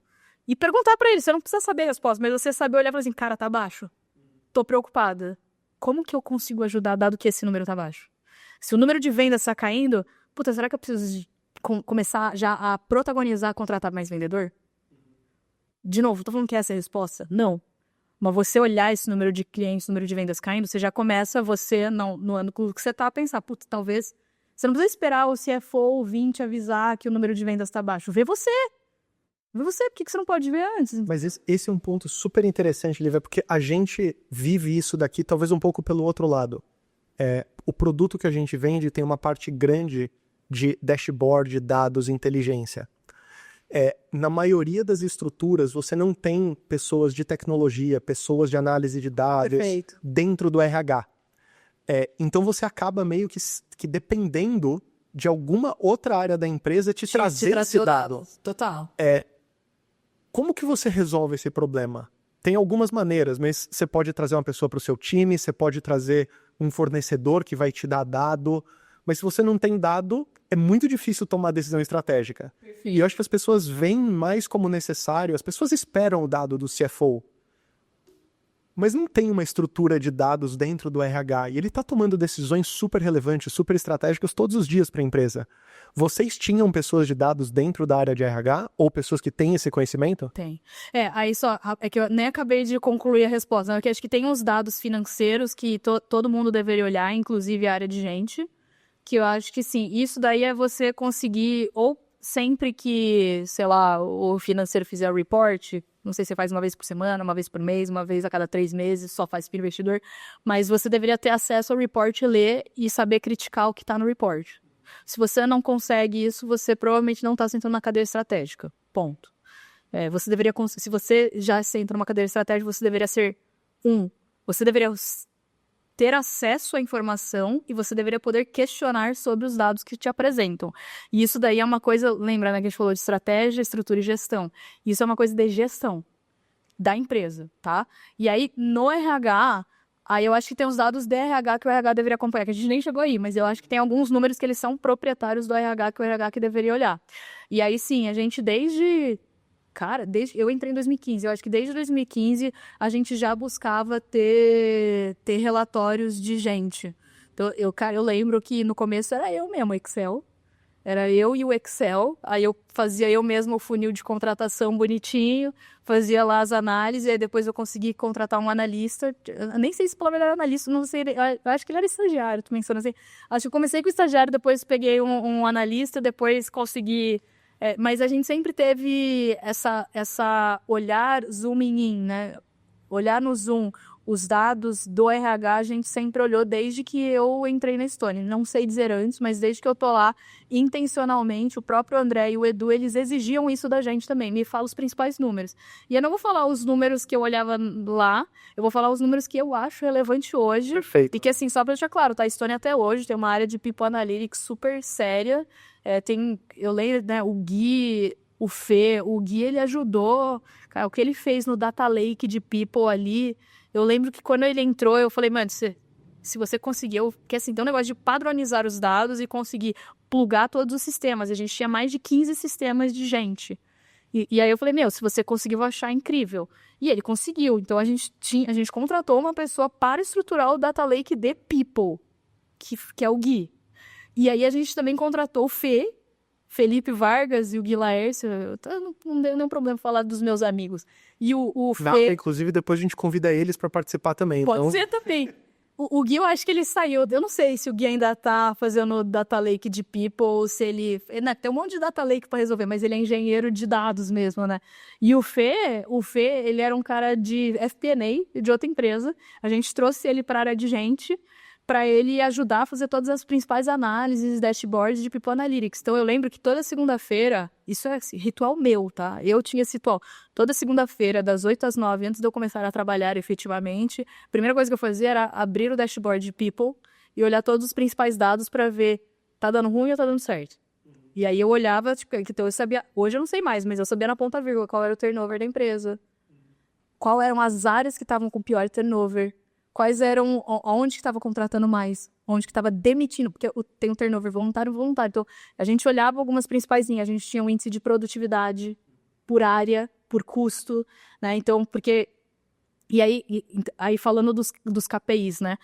E perguntar para ele, você não precisa saber a resposta, mas você saber olhar e falar assim, cara, tá baixo. Tô preocupada. Como que eu consigo ajudar, dado que esse número tá baixo? Se o número de vendas tá caindo, puta, será que eu preciso começar já a protagonizar, contratar mais vendedor? De novo, tô falando que essa é a resposta? Não. Mas você olhar esse número de clientes, número de vendas caindo, você já começa, no ano que você tá, a pensar, puta, talvez... Você não precisa esperar o CFO vir te avisar que o número de vendas está baixo. Vê você. Por que você não pode ver antes? Mas esse é um ponto super interessante, Lívia, porque a gente vive isso daqui talvez um pouco pelo outro lado. O produto que a gente vende tem uma parte grande de dashboard, dados, inteligência. Na maioria das estruturas, você não tem pessoas de tecnologia, pessoas de análise de dados dentro do RH. Então você acaba meio que dependendo de alguma outra área da empresa te trazer esse dado. Total. Como que você resolve esse problema? Tem algumas maneiras, mas você pode trazer uma pessoa para o seu time, você pode trazer um fornecedor que vai te dar dado, mas se você não tem dado, é muito difícil tomar decisão estratégica. Perfeito. E eu acho que as pessoas veem mais como necessário, as pessoas esperam o dado do CFO, mas não tem uma estrutura de dados dentro do RH, e ele está tomando decisões super relevantes, super estratégicas todos os dias para a empresa. Vocês tinham pessoas de dados dentro da área de RH, ou pessoas que têm esse conhecimento? Tem. Aí é que eu nem acabei de concluir a resposta, né? Que acho que tem uns dados financeiros que todo mundo deveria olhar, inclusive a área de gente, que eu acho que sim, isso daí é você conseguir, ou sempre que, sei lá, o financeiro fizer o report, não sei se você faz uma vez por semana, uma vez por mês, uma vez a cada 3 meses, só faz para o investidor, mas você deveria ter acesso ao report, ler e saber criticar o que está no report. Se você não consegue isso, você provavelmente não está sentando na cadeira estratégica. Ponto. Você deveria, se você já senta numa cadeira estratégica, você deveria você deveria ter acesso à informação e você deveria poder questionar sobre os dados que te apresentam. E isso daí é uma coisa, lembra, né, que a gente falou de estratégia, estrutura e gestão. Isso é uma coisa de gestão da empresa, tá? E aí, no RH, aí eu acho que tem os dados de RH que o RH deveria acompanhar, que a gente nem chegou aí, mas eu acho que tem alguns números que eles são proprietários do RH, que o RH que deveria olhar. E aí, sim, a gente eu entrei em 2015, eu acho que desde 2015 a gente já buscava ter relatórios de gente. Então, eu lembro que no começo era eu mesmo, Excel. Era eu e o Excel, aí eu fazia eu mesmo o funil de contratação bonitinho, fazia lá as análises, e aí depois eu consegui contratar um analista, eu nem sei se pelo menos era analista, não sei, eu acho que ele era estagiário, tô pensando assim. Acho que eu comecei com o estagiário, depois peguei um analista, depois consegui... mas a gente sempre teve essa olhar zooming in, né? Olhar no zoom os dados do RH a gente sempre olhou desde que eu entrei na Stone. Não sei dizer antes, mas desde que eu tô lá, intencionalmente, o próprio André e o Edu, eles exigiam isso da gente também. Me fala os principais números. E eu não vou falar os números que eu olhava lá, eu vou falar os números que eu acho relevante hoje. Perfeito. E que, assim, só pra deixar claro, tá? A Stone até hoje tem uma área de People Analytics super séria. Eu lembro, né, o Gui, o Fê, o Gui, ele ajudou, cara, o que ele fez no Data Lake de People ali. Eu lembro que quando ele entrou, eu falei, mano, se você conseguiu, porque assim, tem um negócio de padronizar os dados e conseguir plugar todos os sistemas. A gente tinha mais de 15 sistemas de gente. E aí eu falei, meu, se você conseguiu, eu vou achar incrível. E ele conseguiu. Então a gente contratou uma pessoa para estruturar o Data Lake de People, que é o Gui. E aí a gente também contratou o Felipe Vargas e o Gui Laércio. Não deu nenhum problema falar dos meus amigos. E o Fê... Inclusive, depois a gente convida eles para participar também. Pode ser também. O Gui, eu acho que ele saiu. Eu não sei se o Gui ainda tá fazendo Data Lake de People, ou se ele... Tem um monte de Data Lake para resolver, mas ele é engenheiro de dados mesmo, né? E o Fê, ele era um cara de FP&A, de outra empresa. A gente trouxe ele para a área de gente, para ele ajudar a fazer todas as principais análises, dashboards de People Analytics. Então, eu lembro que toda segunda-feira, isso é ritual meu, tá? Eu tinha esse ritual. Toda segunda-feira, das 8 às 9, antes de eu começar a trabalhar efetivamente, a primeira coisa que eu fazia era abrir o dashboard de People e olhar todos os principais dados para ver, tá dando ruim ou tá dando certo. E aí eu olhava, então eu sabia, hoje eu não sei mais, mas eu sabia na ponta vírgula qual era o turnover da empresa, qual eram as áreas que estavam com pior turnover, quais eram, onde que estava contratando mais, onde que estava demitindo, porque tem um turnover voluntário e involuntário. Então, a gente olhava algumas principais, a gente tinha um índice de produtividade por área, por custo, né? Então, porque... E aí falando dos KPIs, né?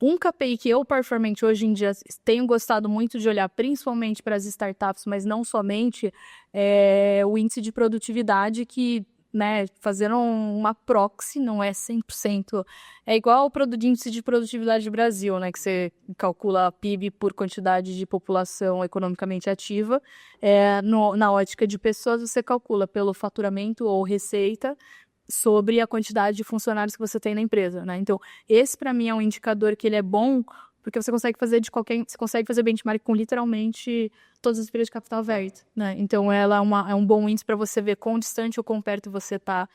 Um KPI que eu, particularmente, hoje em dia, tenho gostado muito de olhar, principalmente para as startups, mas não somente, é o índice de produtividade que... né, fazendo uma proxy, não é 100%, é igual o índice de produtividade do Brasil, né, que você calcula PIB por quantidade de população economicamente ativa, na ótica de pessoas você calcula pelo faturamento ou receita sobre a quantidade de funcionários que você tem na empresa, né, então esse para mim é um indicador que ele é bom, porque você consegue fazer você consegue fazer benchmark com literalmente todas as empresas de capital aberto, né? Então, ela é um bom índice para você ver quão distante ou quão perto você está.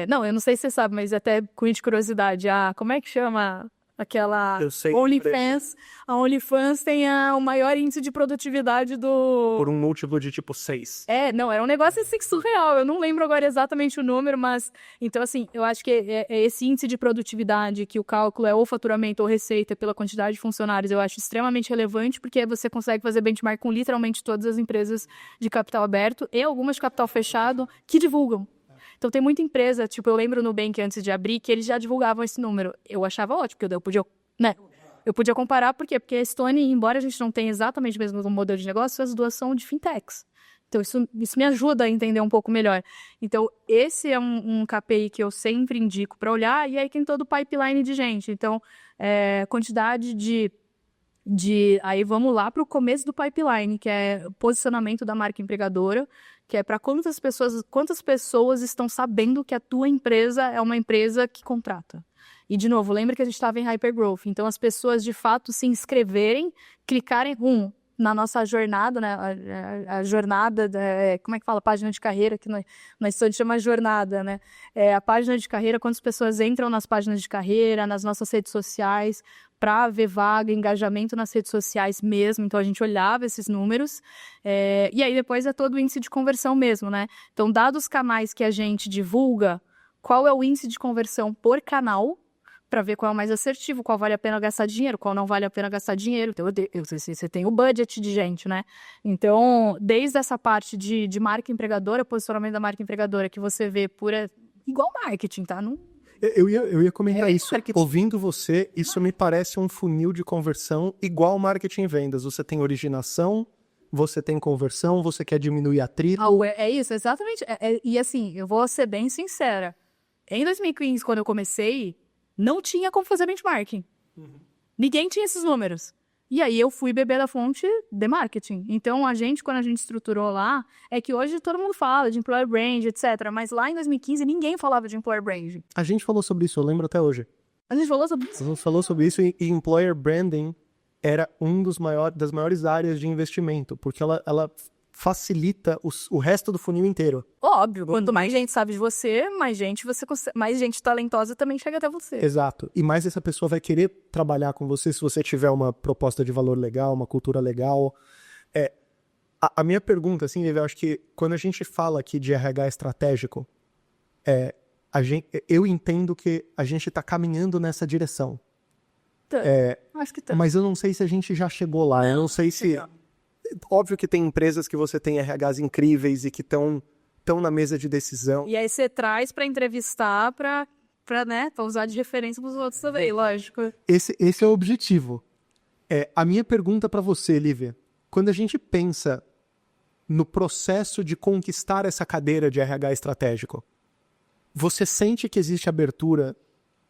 Não, eu não sei se você sabe, mas até com de curiosidade, como é que chama aquela OnlyFans? A OnlyFans tem o maior índice de produtividade do... Por um múltiplo de tipo 6. Não, era um negócio assim surreal. Eu não lembro agora exatamente o número, mas... Então, assim, eu acho que esse índice de produtividade, que o cálculo é ou faturamento ou receita pela quantidade de funcionários, eu acho extremamente relevante, porque você consegue fazer benchmark com literalmente todas as empresas de capital aberto e algumas de capital fechado que divulgam. Então, tem muita empresa, tipo, eu lembro no Nubank, antes de abrir, que eles já divulgavam esse número. Eu achava ótimo, porque eu podia comparar, por quê? Porque a Stone, embora a gente não tenha exatamente o mesmo modelo de negócio, as duas são de fintechs. Então, isso me ajuda a entender um pouco melhor. Então, esse é um KPI que eu sempre indico para olhar, e aí tem todo o pipeline de gente. Então, quantidade aí vamos lá para o começo do pipeline, que é o posicionamento da marca empregadora, que é para quantas pessoas estão sabendo que a tua empresa é uma empresa que contrata. E, de novo, lembra que a gente estava em hypergrowth. Então, as pessoas, de fato, se inscreverem, clicarem na nossa jornada, né? A jornada, como é que fala? Página de carreira, que na história chama jornada, né? A página de carreira, quantas pessoas entram nas páginas de carreira, nas nossas redes sociais, para ver vaga, engajamento nas redes sociais mesmo. Então, a gente olhava esses números. E aí, depois é todo o índice de conversão mesmo, né? Então, dados os canais que a gente divulga, qual é o índice de conversão por canal, para ver qual é o mais assertivo, qual vale a pena gastar dinheiro, qual não vale a pena gastar dinheiro. Então, você tem o budget de gente, né? Então, desde essa parte de marca empregadora, posicionamento da marca empregadora, que você vê igual marketing, tá? Não... Eu ia comentar isso. Ouvindo você, isso me parece um funil de conversão igual marketing e vendas. Você tem originação, você tem conversão, você quer diminuir atrito. É isso, exatamente. E assim, eu vou ser bem sincera. Em 2015, quando eu comecei, não tinha como fazer benchmarking. Ninguém tinha esses números. E aí eu fui beber da fonte de marketing. Então, quando a gente estruturou lá, é que hoje todo mundo fala de employer brand, etc. Mas lá em 2015, ninguém falava de employer brand. A gente falou sobre isso, eu lembro até hoje. A gente falou sobre isso. A gente falou sobre isso e employer branding era das maiores áreas de investimento, porque ela facilita o resto do funil inteiro. Óbvio, quanto mais gente sabe de você, mais gente talentosa também chega até você. Exato. E mais essa pessoa vai querer trabalhar com você se você tiver uma proposta de valor legal, uma cultura legal. A minha pergunta, assim, eu acho que quando a gente fala aqui de RH estratégico, eu entendo que a gente está caminhando nessa direção. Acho que tá. Mas eu não sei se a gente já chegou lá. Eu não sei se... Óbvio que tem empresas que você tem RHs incríveis e que estão na mesa de decisão. E aí você traz para entrevistar, para usar de referência para os outros também, lógico. Esse é o objetivo. A minha pergunta para você, Lívia, quando a gente pensa no processo de conquistar essa cadeira de RH estratégico, você sente que existe abertura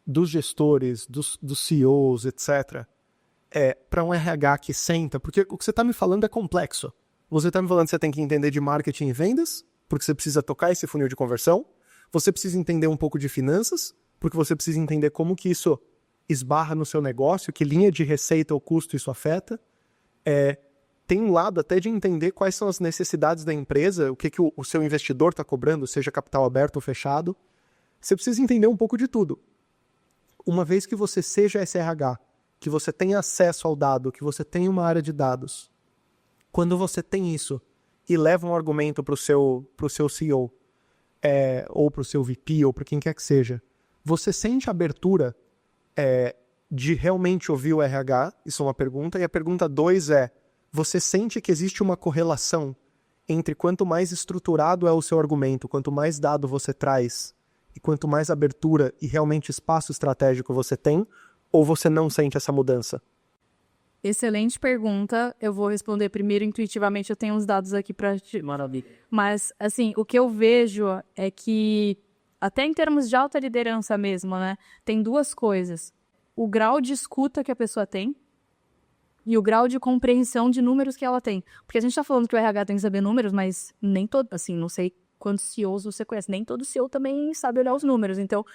dos gestores, dos CEOs, etc., para um RH que senta? Porque o que você está me falando é complexo. Você está me falando que você tem que entender de marketing e vendas, porque você precisa tocar esse funil de conversão. Você precisa entender um pouco de finanças, porque você precisa entender como que isso esbarra no seu negócio, que linha de receita ou custo isso afeta. Tem um lado até de entender quais são as necessidades da empresa, o que o seu investidor está cobrando, seja capital aberto ou fechado. Você precisa entender um pouco de tudo. Uma vez que você seja SRH, que você tenha acesso ao dado, que você tenha uma área de dados, quando você tem isso e leva um argumento para o seu CEO, ou para o seu VP, ou para quem quer que seja, você sente abertura de realmente ouvir o RH? Isso é uma pergunta. E a pergunta 2 você sente que existe uma correlação entre quanto mais estruturado é o seu argumento, quanto mais dado você traz, e quanto mais abertura e realmente espaço estratégico você tem, ou você não sente essa mudança? Excelente pergunta. Eu vou responder primeiro intuitivamente. Eu tenho uns dados aqui para te... Maravilha. Mas, assim, o que eu vejo é que, até em termos de alta liderança mesmo, né? Tem duas coisas. O grau de escuta que a pessoa tem e o grau de compreensão de números que ela tem. Porque a gente tá falando que o RH tem que saber números, mas nem todo... Assim, não sei quantos CEOs você conhece. Nem todo CEO também sabe olhar os números. Então,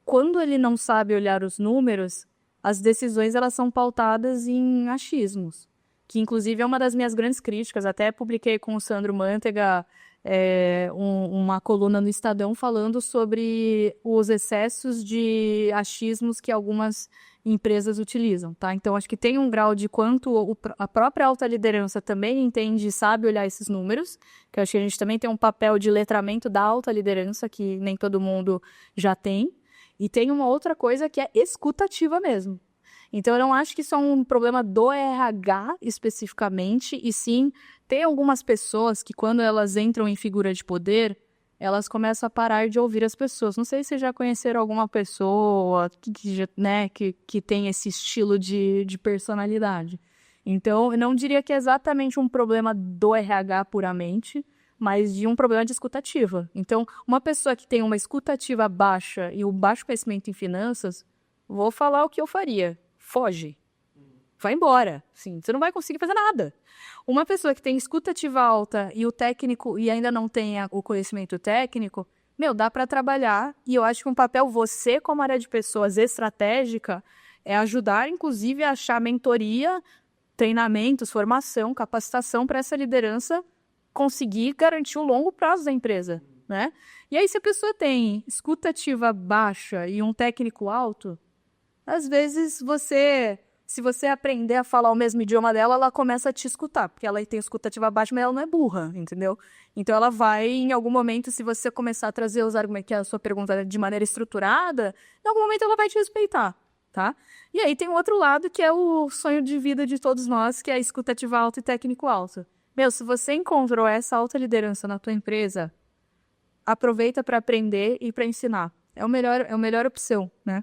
quando ele não sabe olhar os números, as decisões elas são pautadas em achismos, que inclusive é uma das minhas grandes críticas. Até publiquei com o Sandro Mantega uma coluna no Estadão falando sobre os excessos de achismos que algumas empresas utilizam, tá? Então, acho que tem um grau de quanto a própria alta liderança também entende e sabe olhar esses números, que eu acho que a gente também tem um papel de letramento da alta liderança que nem todo mundo já tem. E tem uma outra coisa que é escutativa mesmo. Então, eu não acho que isso é um problema do RH especificamente, e sim, tem algumas pessoas que, quando elas entram em figura de poder, elas começam a parar de ouvir as pessoas. Não sei se vocês já conheceram alguma pessoa que tem esse estilo de personalidade. Então, eu não diria que é exatamente um problema do RH puramente, mas de um problema de escutativa. Então, uma pessoa que tem uma escutativa baixa e um baixo conhecimento em finanças, vou falar o que eu faria. Foge. Vai embora. Sim, você não vai conseguir fazer nada. Uma pessoa que tem escutativa alta e o técnico e ainda não tem o conhecimento técnico, dá para trabalhar. E eu acho que um papel, você como área de pessoas estratégica, é ajudar, inclusive, a achar mentoria, treinamentos, formação, capacitação para essa liderança conseguir garantir o longo prazo da empresa, né? E aí, se a pessoa tem escutativa baixa e um técnico alto, às vezes se você aprender a falar o mesmo idioma dela, ela começa a te escutar, porque ela tem escutativa baixa, mas ela não é burra, entendeu? Então ela vai, em algum momento, se você começar a trazer os argumentos, que é a sua pergunta de maneira estruturada, em algum momento ela vai te respeitar, tá? E aí tem um outro lado, que é o sonho de vida de todos nós, que é a escutativa alta e técnico alto. Se você encontrou essa alta liderança na tua empresa, aproveita para aprender e para ensinar. É a melhor opção, né?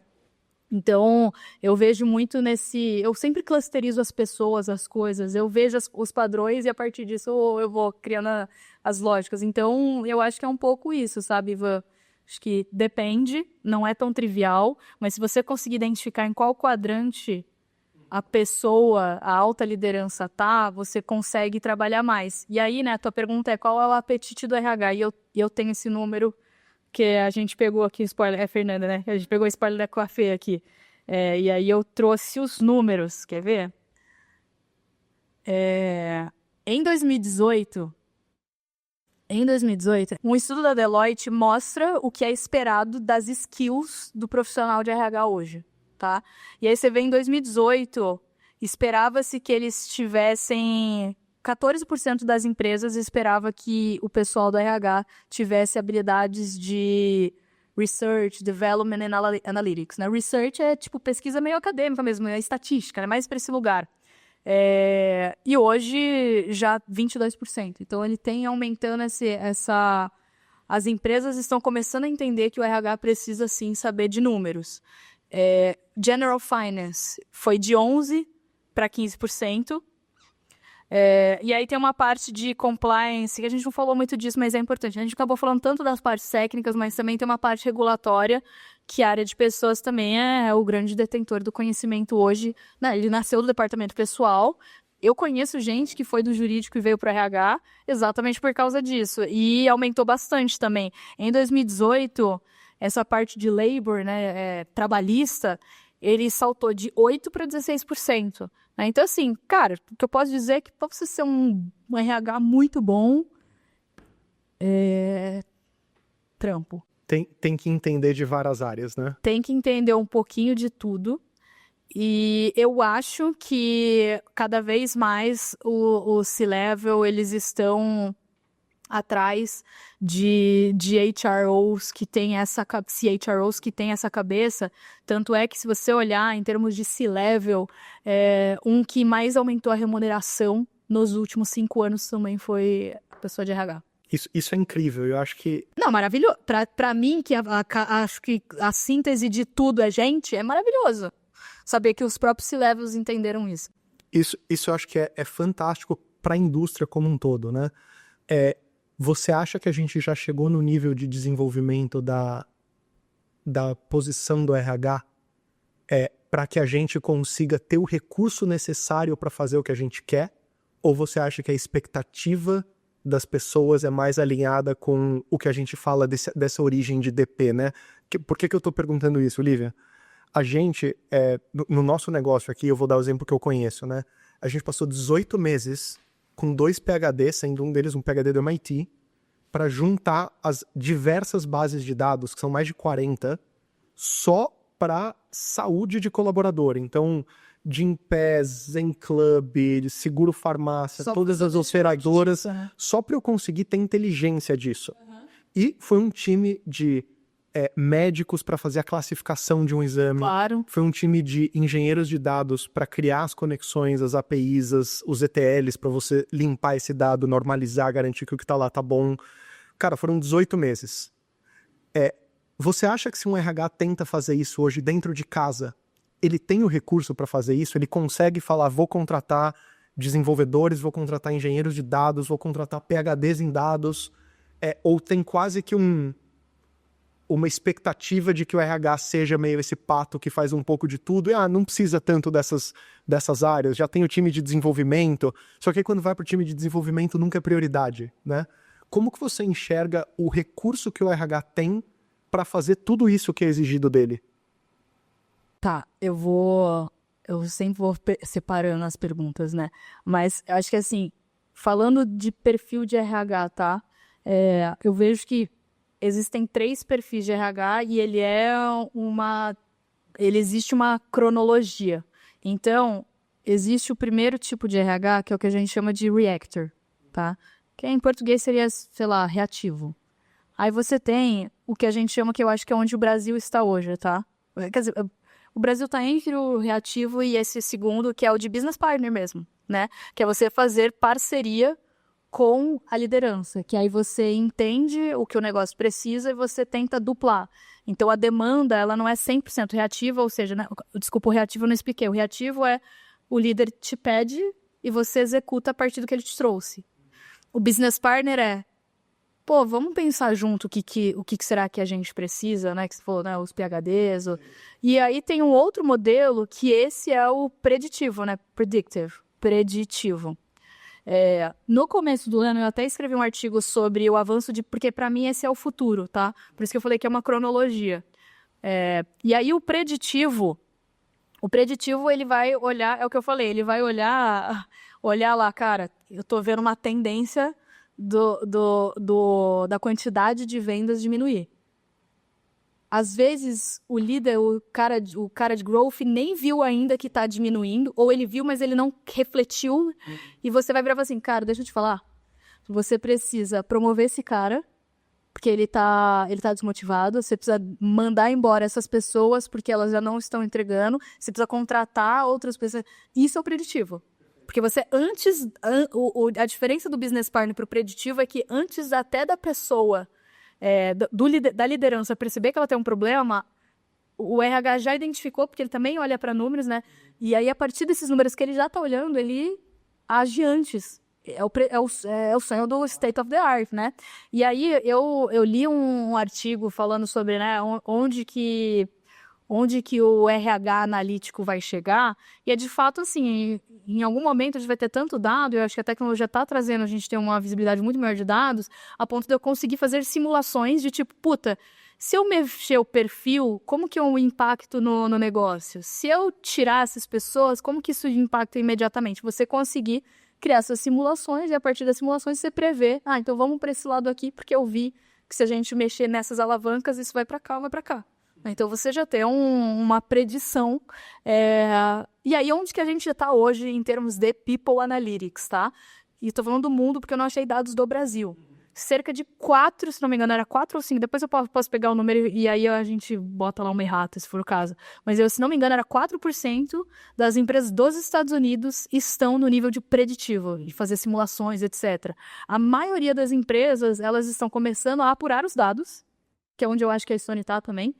Então, eu vejo muito eu sempre clusterizo as pessoas, as coisas, eu vejo os padrões e a partir disso eu vou criando as lógicas. Então, eu acho que é um pouco isso, sabe, Ivan? Acho que depende, não é tão trivial, mas se você conseguir identificar em qual quadrante a pessoa, a alta liderança tá, você consegue trabalhar mais. E aí, né, a tua pergunta é qual é o apetite do RH? E eu tenho esse número que a gente pegou aqui, spoiler, Fernanda, né? A gente pegou o spoiler da Coafê aqui. E aí eu trouxe os números, quer ver? Em 2018, um estudo da Deloitte mostra o que é esperado das skills do profissional de RH hoje, tá? E aí você vê em 2018, esperava-se que eles tivessem... 14% das empresas esperava que o pessoal do RH tivesse habilidades de Research, Development and Analytics, né? Research é tipo pesquisa meio acadêmica mesmo, é estatística, é mais para esse lugar. E hoje já 22%. Então ele tem aumentando as empresas estão começando a entender que o RH precisa sim saber de números. General Finance foi de 11% para 15%. E aí tem uma parte de compliance, que a gente não falou muito disso, mas é importante. A gente acabou falando tanto das partes técnicas, mas também tem uma parte regulatória, que a área de pessoas também é o grande detentor do conhecimento hoje. Né? Ele nasceu do departamento pessoal. Eu conheço gente que foi do jurídico e veio para o RH exatamente por causa disso. E aumentou bastante também. Em 2018, essa parte de labor, né, trabalhista, ele saltou de 8% para 16%. Né? Então, assim, cara, o que eu posso dizer é que para você ser um RH muito bom, trampo. Tem que entender de várias áreas, né? Tem que entender um pouquinho de tudo. E eu acho que cada vez mais o C-Level, eles estão atrás de CHROs que tem essa cabeça. Tanto é que se você olhar em termos de C-Level, um que mais aumentou a remuneração nos últimos 5 anos também foi a pessoa de RH. Isso é incrível, eu acho que... Não, maravilhoso. Pra mim, que acho que a síntese de tudo é gente, é maravilhoso. Saber que os próprios C-Levels entenderam isso. Isso eu acho que é fantástico para a indústria como um todo, né? Você acha que a gente já chegou no nível de desenvolvimento da posição do RH para que a gente consiga ter o recurso necessário para fazer o que a gente quer? Ou você acha que a expectativa das pessoas é mais alinhada com o que a gente fala dessa origem de DP, né? Por que eu estou perguntando isso, Lívia? A gente, no nosso negócio aqui, eu vou dar o exemplo que eu conheço, né? A gente passou 18 meses com 2 PhDs, sendo um deles um PhD do MIT, para juntar as diversas bases de dados, que são mais de 40, só para saúde de colaborador. Então, Gympass, Zenclub, Seguro Farmácia, todas as operadoras, só para eu conseguir ter inteligência disso. E foi um time de médicos para fazer a classificação de um exame. Claro. Foi um time de engenheiros de dados para criar as conexões, as APIs, os ETLs, para você limpar esse dado, normalizar, garantir que o que está lá está bom. Cara, foram 18 meses. Você acha que se um RH tenta fazer isso hoje dentro de casa, ele tem o recurso para fazer isso? Ele consegue falar, vou contratar desenvolvedores, vou contratar engenheiros de dados, vou contratar PhDs em dados? Ou tem quase que uma expectativa de que o RH seja meio esse pato que faz um pouco de tudo, e não precisa tanto dessas áreas, já tem o time de desenvolvimento, só que aí quando vai para o time de desenvolvimento nunca é prioridade, né? Como que você enxerga o recurso que o RH tem para fazer tudo isso que é exigido dele? Tá, eu sempre vou separando as perguntas, né? Mas eu acho que assim, falando de perfil de RH, tá? Eu vejo que existem 3 perfis de RH e ele existe uma cronologia. Então, existe o primeiro tipo de RH, que é o que a gente chama de reactor, tá? Que em português seria, sei lá, reativo. Aí você tem o que a gente chama, que eu acho que é onde o Brasil está hoje, tá? Quer dizer, o Brasil está entre o reativo e esse segundo, que é o de business partner mesmo, né? Que é você fazer parceria com a liderança, que aí você entende o que o negócio precisa e você tenta duplar. Então, a demanda, ela não é 100% reativa, ou seja, né? Desculpa, o reativo eu não expliquei. O reativo é o líder te pede e você executa a partir do que ele te trouxe. O business partner vamos pensar junto o que será que a gente precisa, né? Que você falou, né? Os PhDs. E aí tem um outro modelo que esse é o preditivo, né? Preditivo. No começo do ano, eu até escrevi um artigo sobre o avanço porque para mim esse é o futuro, tá? Por isso que eu falei que é uma cronologia. E aí o preditivo, O preditivo, ele vai olhar, é o que eu falei, ele vai olhar lá, cara, eu tô vendo uma tendência da quantidade de vendas diminuir. Às vezes, o líder, o cara de growth, nem viu ainda que tá diminuindo, ou ele viu, mas ele não refletiu, e você vai virar e falar assim, cara, deixa eu te falar, você precisa promover esse cara, porque ele tá desmotivado, você precisa mandar embora essas pessoas, porque elas já não estão entregando, você precisa contratar outras pessoas. Isso é o preditivo. Porque você, a diferença do business partner para o preditivo é que antes até da pessoa, da liderança perceber que ela tem um problema, o RH já identificou, porque ele também olha para números, né? E aí, a partir desses números que ele já está olhando, ele age antes. É o sonho do state of the art, né? E aí, eu li um artigo falando sobre, né, onde que o RH analítico vai chegar, e é de fato assim, em algum momento a gente vai ter tanto dado, eu acho que a tecnologia está trazendo a gente ter uma visibilidade muito maior de dados, a ponto de eu conseguir fazer simulações de tipo, puta, se eu mexer o perfil, como que é o impacto no negócio? Se eu tirar essas pessoas, como que isso impacta imediatamente? Você conseguir criar essas simulações, e a partir das simulações você prevê, então vamos para esse lado aqui, porque eu vi que se a gente mexer nessas alavancas, isso vai para cá, vai para cá. Então, você já tem uma predição. E aí, onde que a gente está hoje em termos de People Analytics, tá? E estou falando do mundo porque eu não achei dados do Brasil. Cerca de 4, se não me engano, era 4 ou 5. Depois eu posso pegar o número e aí a gente bota lá uma errata, se for o caso. Mas, se não me engano, era 4% das empresas dos Estados Unidos estão no nível de preditivo, de fazer simulações, etc. A maioria das empresas, elas estão começando a apurar os dados, que é onde eu acho que a Stone está também.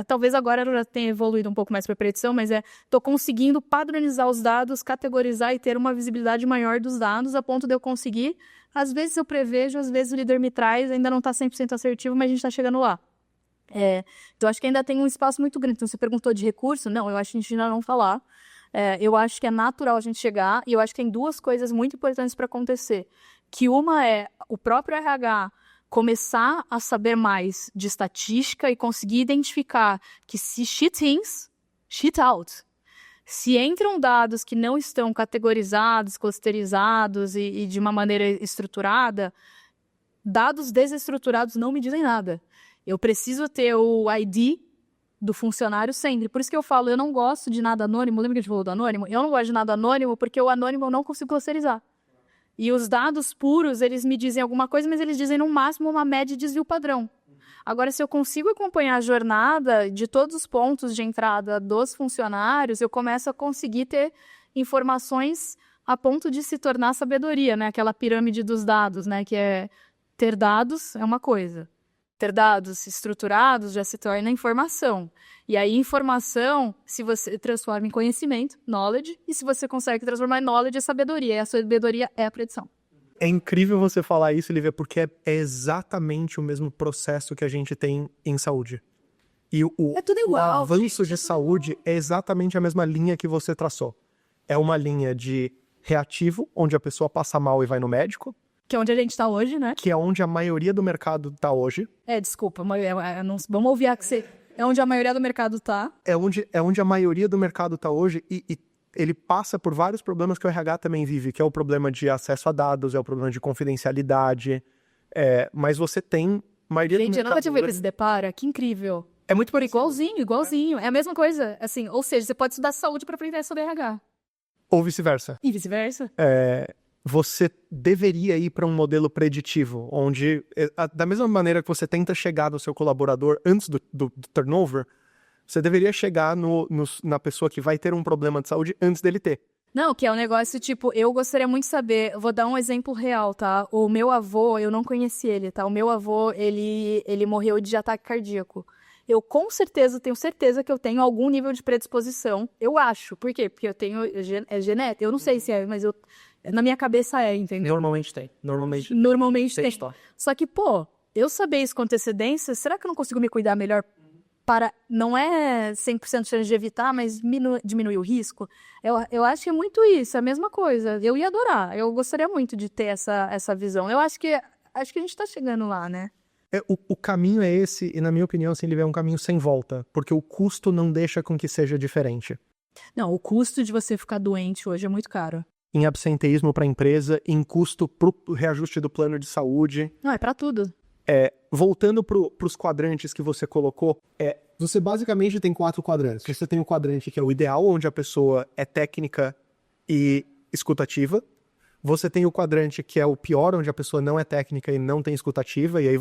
Talvez agora ela já tenha evoluído um pouco mais para predição, mas estou conseguindo padronizar os dados, categorizar e ter uma visibilidade maior dos dados, a ponto de eu conseguir. Às vezes eu prevejo, às vezes o líder me traz, ainda não está 100% assertivo, mas a gente está chegando lá. Então, acho que ainda tem um espaço muito grande. Então, você perguntou de recurso? Não, eu acho que a gente ainda não falar. Eu acho que é natural a gente chegar, e eu acho que tem 2 coisas muito importantes para acontecer. Que uma é o próprio RH começar a saber mais de estatística e conseguir identificar que se shit ins, shit out. Se entram dados que não estão categorizados, clusterizados e de uma maneira estruturada, dados desestruturados não me dizem nada. Eu preciso ter o ID do funcionário sempre. Por isso que eu falo, eu não gosto de nada anônimo. Lembra que a gente falou do anônimo? Eu não gosto de nada anônimo porque o anônimo eu não consigo clusterizar. E os dados puros, eles me dizem alguma coisa, mas eles dizem no máximo uma média de desvio padrão. Agora, se eu consigo acompanhar a jornada de todos os pontos de entrada dos funcionários, eu começo a conseguir ter informações a ponto de se tornar sabedoria, né? Aquela pirâmide dos dados, né? Que é ter dados é uma coisa. Ter dados estruturados já se torna informação. E aí, informação, se você transforma em conhecimento, knowledge, e se você consegue transformar em knowledge, é sabedoria. E a sabedoria é a predição. É incrível você falar isso, Lívia, porque é exatamente o mesmo processo que a gente tem em saúde. E É tudo igual. O avanço de saúde é exatamente a mesma linha que você traçou. É uma linha de reativo, onde a pessoa passa mal e vai no médico. Que é onde a gente está hoje, né? Que é onde a maioria do mercado está hoje. Desculpa, vamos ouvir que você... É onde a maioria do mercado está. É onde a maioria do mercado está hoje e ele passa por vários problemas que o RH também vive, que é o problema de acesso a dados, é o problema de confidencialidade, mas você tem... Gente, eu nunca tive que se depara, que incrível. É muito parecido. Igualzinho. É a mesma coisa, assim, ou seja, você pode estudar saúde para aprender sobre RH. Ou vice-versa. E vice-versa. Você deveria ir para um modelo preditivo, onde, da mesma maneira que você tenta chegar no seu colaborador antes do turnover, você deveria chegar na pessoa que vai ter um problema de saúde antes dele ter. Não, que é um negócio tipo, eu gostaria muito de saber, vou dar um exemplo real, tá? O meu avô, eu não conheci ele, tá? O meu avô, ele morreu de ataque cardíaco. Eu tenho certeza que eu tenho algum nível de predisposição. Eu acho. Por quê? Porque eu tenho... É genético. Eu não sei se mas na minha cabeça entendeu? Normalmente tem. Normalmente tem. Só que, eu saber isso com antecedência, será que eu não consigo me cuidar melhor para... Não é 100% chance de evitar, mas diminuir o risco? Eu acho que é muito isso, é a mesma coisa. Eu ia adorar. Eu gostaria muito de ter essa visão. Eu acho que a gente está chegando lá, né? O caminho é esse, e na minha opinião, assim, ele é um caminho sem volta, porque o custo não deixa com que seja diferente. Não, o custo de você ficar doente hoje é muito caro. Em absenteísmo para a empresa, em custo para o reajuste do plano de saúde. Não, é pra tudo. Voltando para os quadrantes que você colocou, você basicamente tem 4 quadrantes. Você tem o quadrante que é o ideal, onde a pessoa é técnica e escutativa. Você tem o quadrante que é o pior, onde a pessoa não é técnica e não tem escutativa, e aí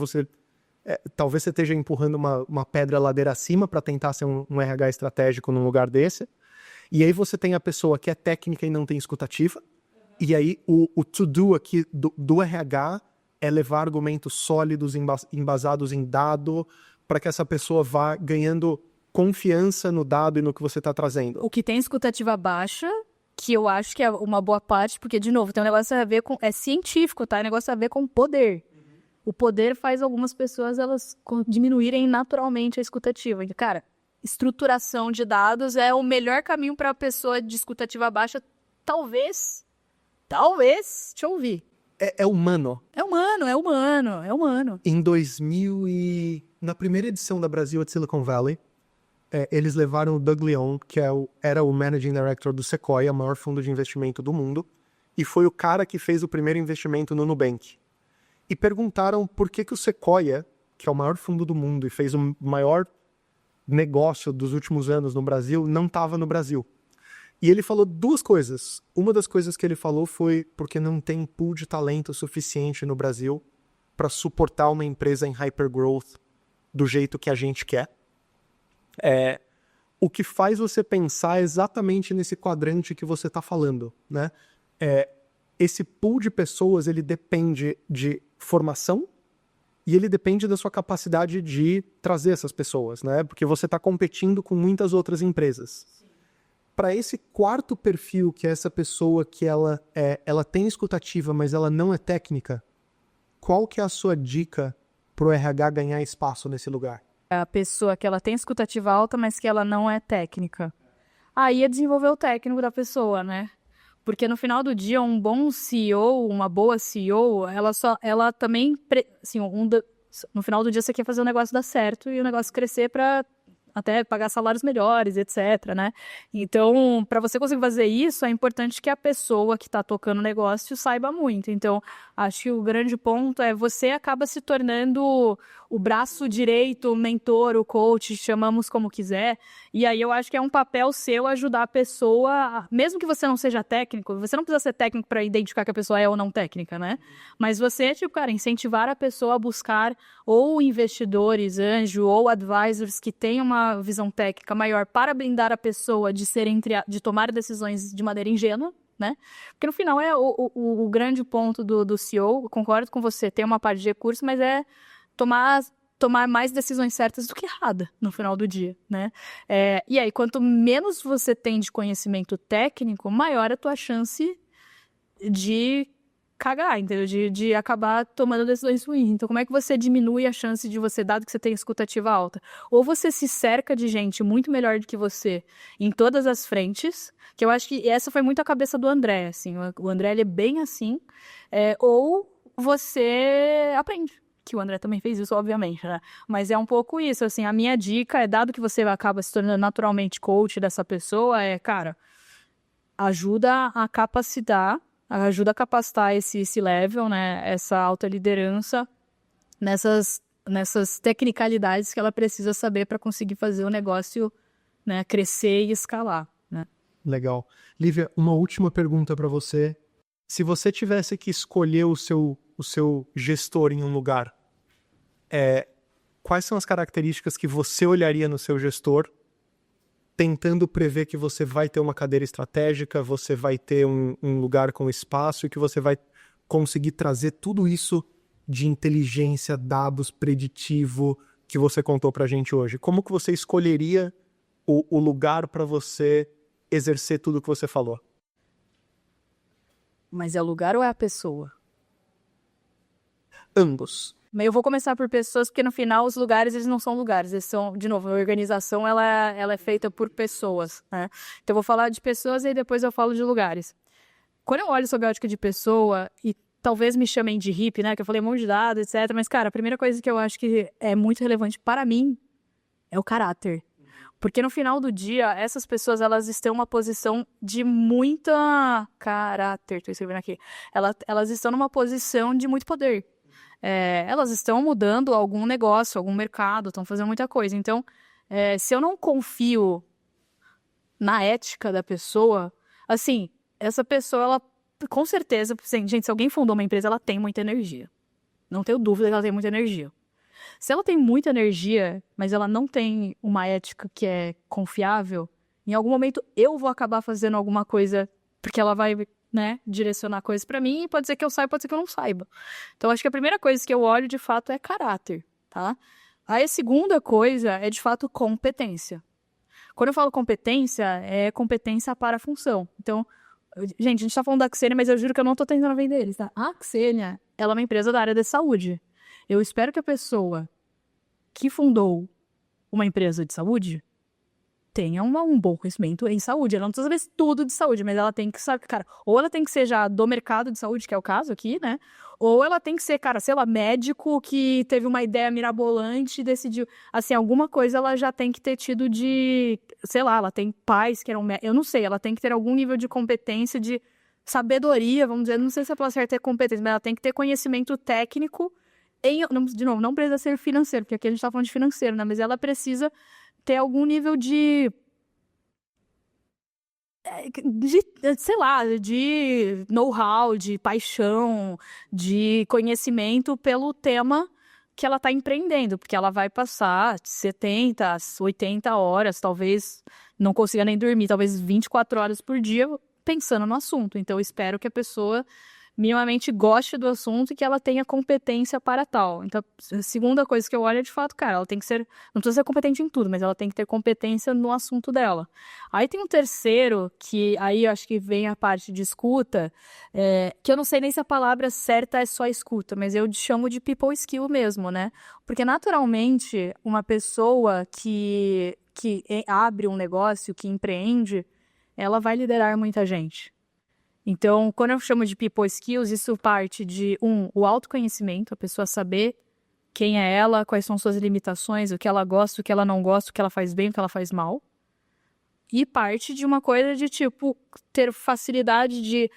talvez você esteja empurrando uma pedra ladeira acima para tentar ser um RH estratégico num lugar desse. E aí você tem a pessoa que é técnica e não tem escutativa, e aí o to-do aqui do RH é levar argumentos sólidos, embasados em dado, para que essa pessoa vá ganhando confiança no dado e no que você está trazendo. O que tem escutativa baixa, que eu acho que é uma boa parte, porque, de novo, tem um negócio a ver com... É científico, tá? É um negócio a ver com poder. O poder faz algumas pessoas, elas diminuírem naturalmente a escutativa. Então, cara, estruturação de dados é o melhor caminho para a pessoa de escutativa baixa, talvez te ouvir. É humano. É humano. Em 2000 na primeira edição da Brasil at Silicon Valley, eles levaram o Doug Leon, que era o Managing Director do Sequoia, o maior fundo de investimento do mundo, e foi o cara que fez o primeiro investimento no Nubank. E perguntaram por que o Sequoia, que é o maior fundo do mundo e fez o maior negócio dos últimos anos no Brasil, não estava no Brasil. E ele falou 2 coisas. Uma das coisas que ele falou foi porque não tem pool de talento suficiente no Brasil para suportar uma empresa em hypergrowth do jeito que a gente quer. O que faz você pensar exatamente nesse quadrante que você está falando, né? Esse pool de pessoas, ele depende de formação e ele depende da sua capacidade de trazer essas pessoas, né? Porque você está competindo com muitas outras empresas. Para esse 4º perfil, que é essa pessoa que ela tem escutativa, mas ela não é técnica, qual que é a sua dica para o RH ganhar espaço nesse lugar? A pessoa que ela tem escutativa alta, mas que ela não é técnica. Aí é desenvolver o técnico da pessoa, né? Porque no final do dia, um bom CEO, uma boa CEO, ela também, assim, no final do dia você quer fazer o negócio dar certo e o negócio crescer para até pagar salários melhores, etc, né? Então, para você conseguir fazer isso, é importante que a pessoa que está tocando o negócio saiba muito. Então, acho que o grande ponto é você acaba se tornando o braço direito, o mentor, o coach, chamamos como quiser. E aí eu acho que é um papel seu ajudar a pessoa, mesmo que você não seja técnico, você não precisa ser técnico para identificar que a pessoa é ou não técnica, né? Mas você, tipo, cara, incentivar a pessoa a buscar ou investidores, anjo, ou advisors que tenham uma visão técnica maior para blindar a pessoa de tomar decisões de maneira ingênua, né? Porque no final é o grande ponto do CEO, eu concordo com você, tem uma parte de recurso, mas é tomar mais decisões certas do que errada no final do dia, né? E aí, quanto menos você tem de conhecimento técnico, maior a tua chance de cagar, entendeu? De acabar tomando decisões ruins. Então, como é que você diminui a chance de você, dado que você tem escutativa alta? Ou você se cerca de gente muito melhor do que você em todas as frentes, que eu acho que essa foi muito a cabeça do André, assim. O André, ele é bem assim. Ou você aprende. Que o André também fez isso, obviamente, né? Mas é um pouco isso, assim, a minha dica dado que você acaba se tornando naturalmente coach dessa pessoa, cara, ajuda a capacitar esse level, né, essa alta liderança nessas tecnicalidades que ela precisa saber para conseguir fazer o negócio, né, crescer e escalar, né? Legal. Lívia, uma última pergunta para você. Se você tivesse que escolher o seu gestor em um lugar, quais são as características que você olharia no seu gestor, tentando prever que você vai ter uma cadeira estratégica, você vai ter um lugar com espaço e que você vai conseguir trazer tudo isso de inteligência, dados, preditivo que você contou pra gente hoje? Como que você escolheria o lugar para você exercer tudo que você falou? Mas é o lugar ou é a pessoa? Ambos. Eu vou começar por pessoas, porque no final os lugares, eles não são lugares, eles são, de novo, a organização ela é feita por pessoas, né? Então eu vou falar de pessoas e depois eu falo de lugares. Quando eu olho sob a ótica de pessoa, e talvez me chamem de hippie, né, que eu falei um monte de dados, etc, mas, cara, a primeira coisa que eu acho que é muito relevante para mim é o caráter. Porque no final do dia, essas pessoas, elas estão em uma posição de muita caráter, tô escrevendo aqui. Elas estão numa posição de muito poder. Elas estão mudando algum negócio, algum mercado, estão fazendo muita coisa. Então, se eu não confio na ética da pessoa, assim, essa pessoa, ela, com certeza, gente, se alguém fundou uma empresa, ela tem muita energia. Não tenho dúvida que ela tem muita energia. Se ela tem muita energia, mas ela não tem uma ética que é confiável, em algum momento eu vou acabar fazendo alguma coisa, porque ela vai, né, direcionar coisas pra mim, e pode ser que eu saiba, pode ser que eu não saiba. Então, acho que a primeira coisa que eu olho, de fato, é caráter, tá? Aí a segunda coisa é, de fato, competência. Quando eu falo competência, é competência para a função. Então, gente, a gente tá falando da Xenia, mas eu juro que eu não tô tentando vender eles, tá? A Xenia, ela é uma empresa da área de saúde. Eu espero que a pessoa que fundou uma empresa de saúde tenha um bom conhecimento em saúde. Ela não precisa saber tudo de saúde, mas ela tem que saber, cara, ou ela tem que ser já do mercado de saúde, que é o caso aqui, né? Ou ela tem que ser, cara, sei lá, médico que teve uma ideia mirabolante e decidiu, assim, alguma coisa ela já tem que ter tido de, sei lá, ela tem pais que eram eu não sei, ela tem que ter algum nível de competência, de sabedoria, vamos dizer, não sei se a palavra certa é competência, mas ela tem que ter conhecimento técnico de novo, não precisa ser financeiro, porque aqui a gente tá falando de financeiro, né? Mas ela precisa ter algum nível de sei lá, de know-how, de paixão, de conhecimento pelo tema que ela está empreendendo, porque ela vai passar 70, 80 horas, talvez não consiga nem dormir, talvez 24 horas por dia pensando no assunto. Então, eu espero que a pessoa minimamente goste do assunto e que ela tenha competência para tal. Então, a segunda coisa que eu olho é, de fato, cara, ela tem que ser, não precisa ser competente em tudo, mas ela tem que ter competência no assunto dela. Aí tem um terceiro, que aí eu acho que vem a parte de escuta, que eu não sei nem se a palavra certa é só escuta, mas eu chamo de people skill mesmo, né? Porque, naturalmente, uma pessoa que abre um negócio, que empreende, ela vai liderar muita gente. Então, quando eu chamo de people skills, isso parte de, o autoconhecimento, a pessoa saber quem é ela, quais são suas limitações, o que ela gosta, o que ela não gosta, o que ela faz bem, o que ela faz mal. E parte de uma coisa de, tipo, ter facilidade de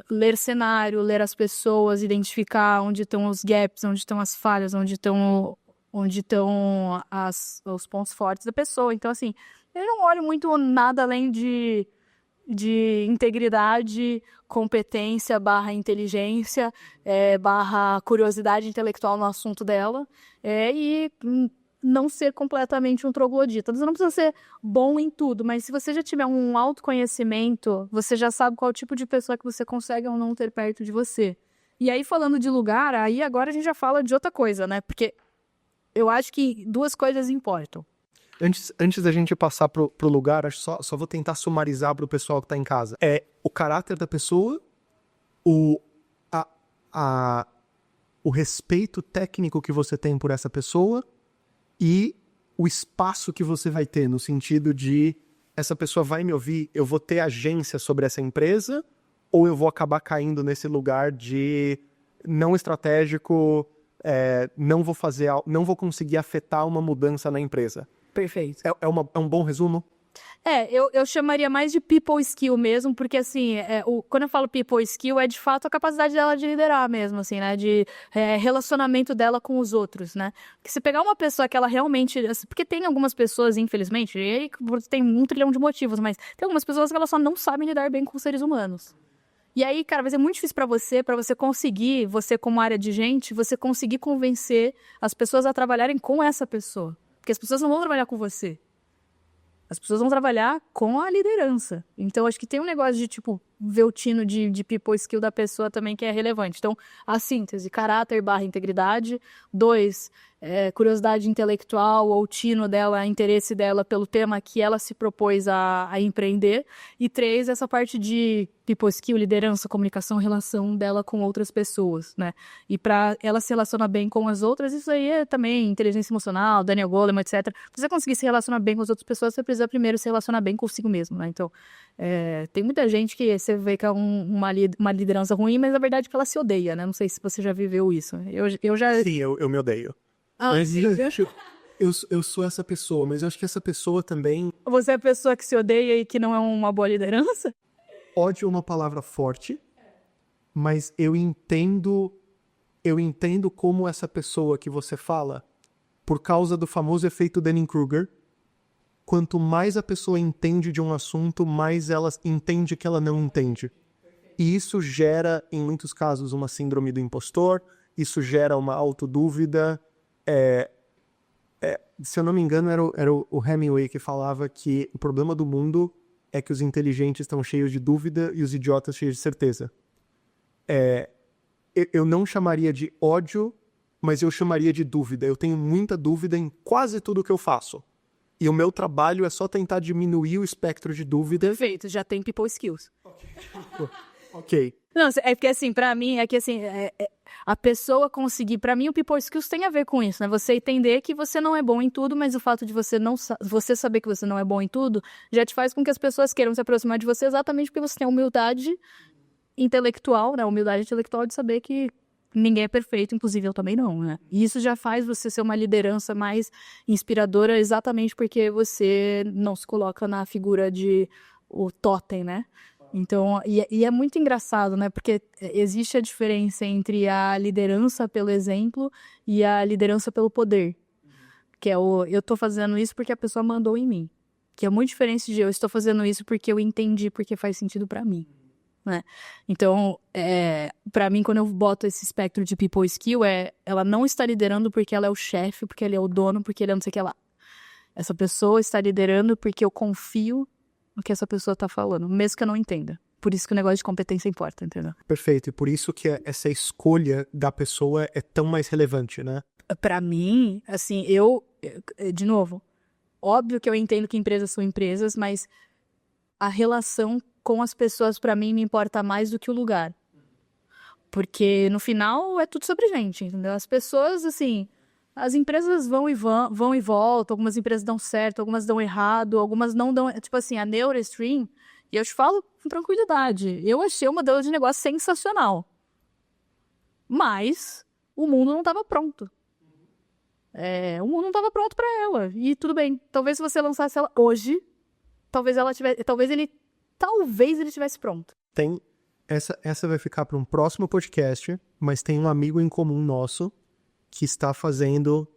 ler cenário, ler as pessoas, identificar onde estão os gaps, onde estão as falhas, onde estão os pontos fortes da pessoa. Então, assim, eu não olho muito nada além de integridade, competência / inteligência, / curiosidade intelectual no assunto dela, e não ser completamente um troglodita. Você não precisa ser bom em tudo, mas se você já tiver um autoconhecimento, você já sabe qual tipo de pessoa que você consegue ou não ter perto de você. E aí, falando de lugar, aí agora a gente já fala de outra coisa, né? Porque eu acho que duas coisas importam. Antes da gente passar pro lugar, acho só vou tentar sumarizar pro pessoal que tá em casa. É o caráter da pessoa, o respeito técnico que você tem por essa pessoa e o espaço que você vai ter, no sentido de essa pessoa vai me ouvir, eu vou ter agência sobre essa empresa, ou eu vou acabar caindo nesse lugar de não estratégico, não vou conseguir afetar uma mudança na empresa. Perfeito. É um bom resumo? Eu chamaria mais de people skill mesmo, porque assim, quando eu falo people skill, é de fato a capacidade dela de liderar mesmo, assim, né, de relacionamento dela com os outros, né, porque se pegar uma pessoa que ela realmente, porque tem algumas pessoas, infelizmente, e aí tem 1 trilhão de motivos, mas tem algumas pessoas que elas só não sabem lidar bem com os seres humanos. E aí, cara, vai ser muito difícil pra você conseguir, você como área de gente, você conseguir convencer as pessoas a trabalharem com essa pessoa. Porque as pessoas não vão trabalhar com você. As pessoas vão trabalhar com a liderança. Então, acho que tem um negócio de, tipo, ver o tino de people skill da pessoa também que é relevante. Então, a síntese, caráter / integridade. 2, curiosidade intelectual ou tino dela, interesse dela pelo tema que ela se propôs a empreender. E 3, essa parte de people skill, liderança, comunicação, relação dela com outras pessoas, né? E para ela se relacionar bem com as outras, isso aí é também inteligência emocional, Daniel Goleman, etc. Pra você conseguir se relacionar bem com as outras pessoas, você precisa primeiro se relacionar bem consigo mesmo, né? Então, tem muita gente que você vê que é uma liderança ruim, mas na verdade que ela se odeia, né? Não sei se você já viveu isso. Eu já... Sim, eu me odeio. Ah, eu sou essa pessoa, mas eu acho que essa pessoa também... Você é a pessoa que se odeia e que não é uma boa liderança? Ódio é uma palavra forte, mas eu entendo como essa pessoa que você fala, por causa do famoso efeito Dunning-Kruger, quanto mais a pessoa entende de um assunto, mais ela entende que ela não entende. E isso gera, em muitos casos, uma síndrome do impostor, isso gera uma autodúvida. Se eu não me engano, era o Hemingway que falava que o problema do mundo é que os inteligentes estão cheios de dúvida e os idiotas cheios de certeza. Eu não chamaria de ódio, mas eu chamaria de dúvida. Eu tenho muita dúvida em quase tudo que eu faço. E o meu trabalho é só tentar diminuir o espectro de dúvida. Perfeito, já tem people skills. Ok. Não, é porque assim, pra mim, é que assim, a pessoa conseguir, pra mim o people skills tem a ver com isso, né? Você entender que você não é bom em tudo, mas o fato de você saber que você não é bom em tudo, já te faz com que as pessoas queiram se aproximar de você exatamente porque você tem a humildade intelectual, né? A humildade intelectual de saber que ninguém é perfeito, inclusive eu também não, né? E isso já faz você ser uma liderança mais inspiradora exatamente porque você não se coloca na figura de o totem, né? Então, e é muito engraçado, né? Porque existe a diferença entre a liderança pelo exemplo e a liderança pelo poder. Que é eu tô fazendo isso porque a pessoa mandou em mim. Que é muito diferente de eu estou fazendo isso porque eu entendi, porque faz sentido pra mim. Né? Então, pra mim, quando eu boto esse espectro de people skill, ela não está liderando porque ela é o chefe, porque ele é o dono, porque ele é não sei o que lá. Essa pessoa está liderando porque eu confio no que essa pessoa está falando, mesmo que eu não entenda. Por isso que o negócio de competência importa, entendeu? Perfeito, e por isso que essa escolha da pessoa é tão mais relevante, né? Pra mim, assim, de novo, óbvio que eu entendo que empresas são empresas, mas a relação com as pessoas, pra mim, me importa mais do que o lugar. Porque, no final, é tudo sobre gente, entendeu? As pessoas, assim, as empresas vão e voltam, algumas empresas dão certo, algumas dão errado, algumas não dão... Tipo assim, a NeuroStream, e eu te falo com tranquilidade, eu achei o modelo de negócio sensacional. Mas o mundo não estava pronto. O mundo não estava pronto para ela. E tudo bem, talvez se você lançasse ela hoje, talvez ele tivesse pronto. Essa vai ficar para um próximo podcast, mas tem um amigo em comum nosso que está fazendo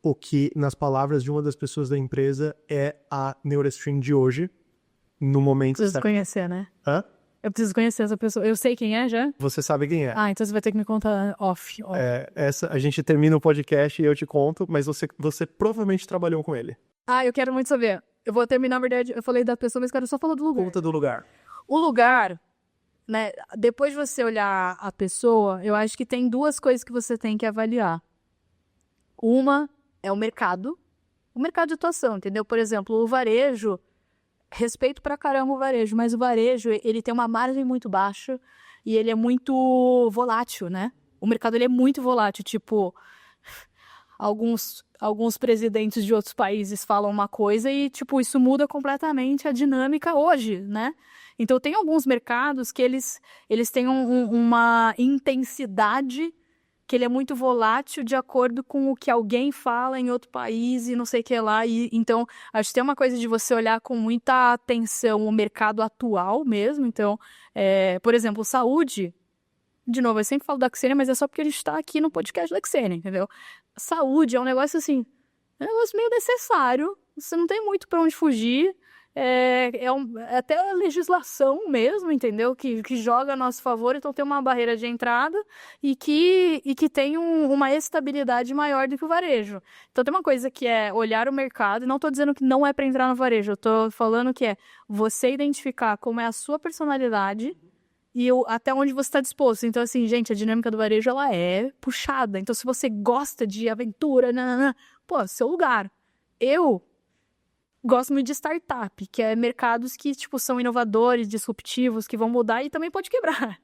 o que, nas palavras de uma das pessoas da empresa, é a NeuroStream de hoje, no momento Preciso conhecer, né? Hã? Eu preciso conhecer essa pessoa. Eu sei quem é já? Você sabe quem é. Ah, então você vai ter que me contar off. A gente termina o podcast e eu te conto, mas você provavelmente trabalhou com ele. Ah, eu quero muito saber. Eu vou terminar, na verdade, eu falei da pessoa, mas quero só falar do lugar. Conta do lugar. O lugar, né, depois de você olhar a pessoa, eu acho que tem duas coisas que você tem que avaliar. Uma é o mercado de atuação, entendeu? Por exemplo, o varejo, respeito pra caramba o varejo, mas o varejo, ele tem uma margem muito baixa e ele é muito volátil, né? O mercado, ele é muito volátil, tipo, alguns presidentes de outros países falam uma coisa e, tipo, isso muda completamente a dinâmica hoje, né? Então, tem alguns mercados que eles têm uma intensidade que ele é muito volátil de acordo com o que alguém fala em outro país e não sei o que lá. Então, acho que tem uma coisa de você olhar com muita atenção o mercado atual mesmo. Então, por exemplo, saúde. De novo, eu sempre falo da Xenia, mas é só porque a gente está aqui no podcast da Xenia, entendeu? Saúde é um negócio assim, é um negócio meio necessário. Você não tem muito para onde fugir. É até a legislação mesmo, entendeu? Que joga a nosso favor, então tem uma barreira de entrada e que tem uma estabilidade maior do que o varejo. Então tem uma coisa que é olhar o mercado, e não estou dizendo que não é para entrar no varejo, eu estou falando que é você identificar como é a sua personalidade e até onde você está disposto. Então, assim, gente, a dinâmica do varejo, ela é puxada. Então, se você gosta de aventura, pô, seu lugar. Eu gosto muito de startup, que é mercados que, tipo, são inovadores, disruptivos, que vão mudar e também pode quebrar.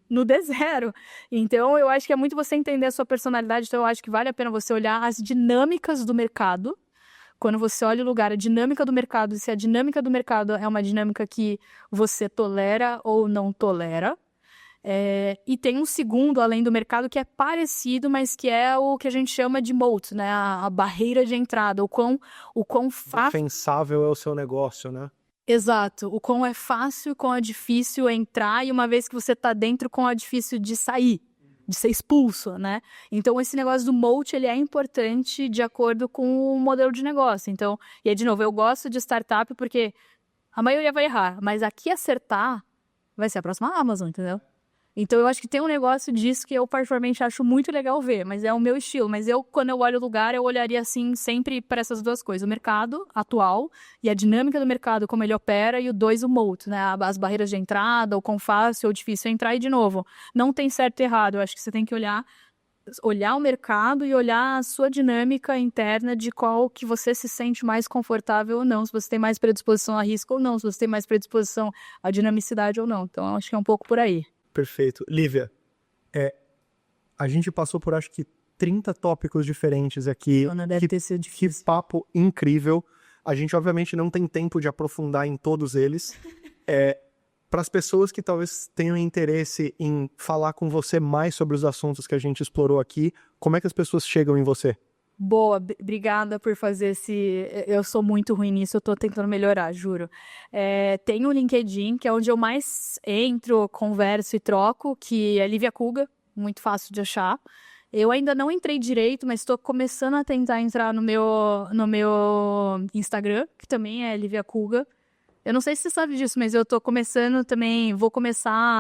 No D0. Então, eu acho que é muito você entender a sua personalidade. Então, eu acho que vale a pena você olhar as dinâmicas do mercado. Quando você olha o lugar, a dinâmica do mercado, se a dinâmica do mercado é uma dinâmica que você tolera ou não tolera. E tem um segundo, além do mercado, que é parecido, mas que é o que a gente chama de moat, né? A barreira de entrada, o quão fácil... Defensável é o seu negócio, né? Exato, o quão é fácil, quão é difícil entrar, e uma vez que você tá dentro, quão é difícil de sair, de ser expulso, né? Então, esse negócio do moat, ele é importante de acordo com o modelo de negócio. Então, e aí, de novo, eu gosto de startup porque a maioria vai errar, mas aqui acertar vai ser a próxima Amazon, entendeu? Então, eu acho que tem um negócio disso que eu particularmente acho muito legal ver, mas é o meu estilo. Mas quando eu olho o lugar, eu olharia, assim, sempre para essas duas coisas. O mercado atual e a dinâmica do mercado, como ele opera, e o dois, o moat, né? As barreiras de entrada, o quão fácil ou difícil é entrar. E, de novo, não tem certo e errado. Eu acho que você tem que olhar o mercado e olhar a sua dinâmica interna de qual que você se sente mais confortável ou não. Se você tem mais predisposição a risco ou não. Se você tem mais predisposição à dinamicidade ou não. Então, eu acho que é um pouco por aí. Perfeito. Lívia, a gente passou por acho que 30 tópicos diferentes aqui. Deve ter sido difícil. Que papo incrível. A gente obviamente não tem tempo de aprofundar em todos eles. Para as pessoas que talvez tenham interesse em falar com você mais sobre os assuntos que a gente explorou aqui, como é que as pessoas chegam em você? Boa, obrigada por fazer esse... Eu sou muito ruim nisso, eu tô tentando melhorar, juro. Tem o LinkedIn, que é onde eu mais entro, converso e troco, que é Lívia Kuga, muito fácil de achar. Eu ainda não entrei direito, mas estou começando a tentar entrar no meu Instagram, que também é Lívia Kuga. Eu não sei se você sabe disso, mas eu tô começando também,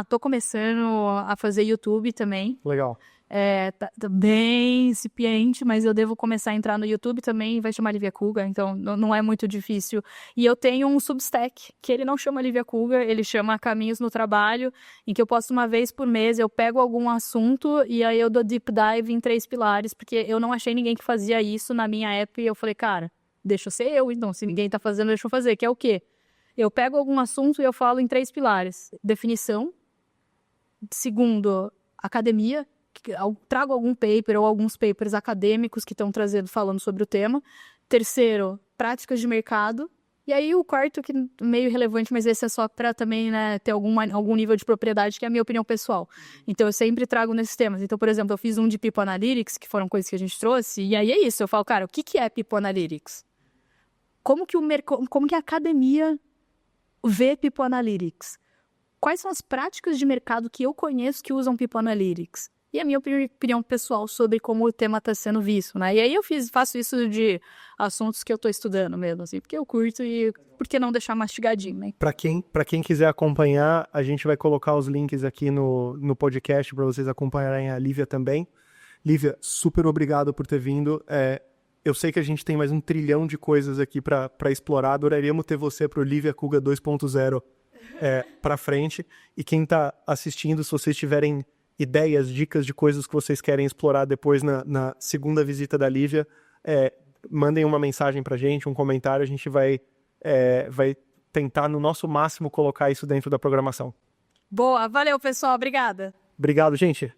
tô começando a fazer YouTube também. Legal. Tá bem incipiente, mas eu devo começar a entrar no YouTube também, vai chamar Lívia Kuga, então não é muito difícil. E eu tenho um Substack, que ele não chama Lívia Kuga, ele chama Caminhos no Trabalho, em que eu posto uma vez por mês, eu pego algum assunto e aí eu dou deep dive em 3 pilares, porque eu não achei ninguém que fazia isso na minha app e eu falei, cara, deixa eu ser eu, então, se ninguém tá fazendo, deixa eu fazer, que é o quê? Eu pego algum assunto e eu falo em 3 pilares. Definição. Segundo, academia. Eu trago algum paper ou alguns papers acadêmicos que estão falando sobre o tema. Terceiro, práticas de mercado. E aí o quarto, que é meio relevante, mas esse é só para também, né, ter algum nível de propriedade, que é a minha opinião pessoal. Então eu sempre trago nesses temas. Então, por exemplo, eu fiz um de People Analytics, que foram coisas que a gente trouxe, e aí é isso. Eu falo, cara, o que é People Analytics? Como que a academia vê People Analytics? Quais são as práticas de mercado que eu conheço que usam People Analytics? E a minha opinião pessoal sobre como o tema está sendo visto, né? E aí eu faço isso de assuntos que eu estou estudando mesmo, assim, porque eu curto e por que não deixar mastigadinho, né? Para quem quiser acompanhar, a gente vai colocar os links aqui no podcast para vocês acompanharem a Lívia também. Lívia, super obrigado por ter vindo. Eu sei que a gente tem mais 1 trilhão de coisas aqui para explorar. Adoraríamos ter você para o Lívia Kuga 2.0 para frente. E quem está assistindo, se vocês tiverem ideias, dicas de coisas que vocês querem explorar depois na segunda visita da Lívia, mandem uma mensagem pra gente, um comentário, a gente vai tentar no nosso máximo colocar isso dentro da programação. Boa, valeu pessoal, obrigada. Obrigado, gente.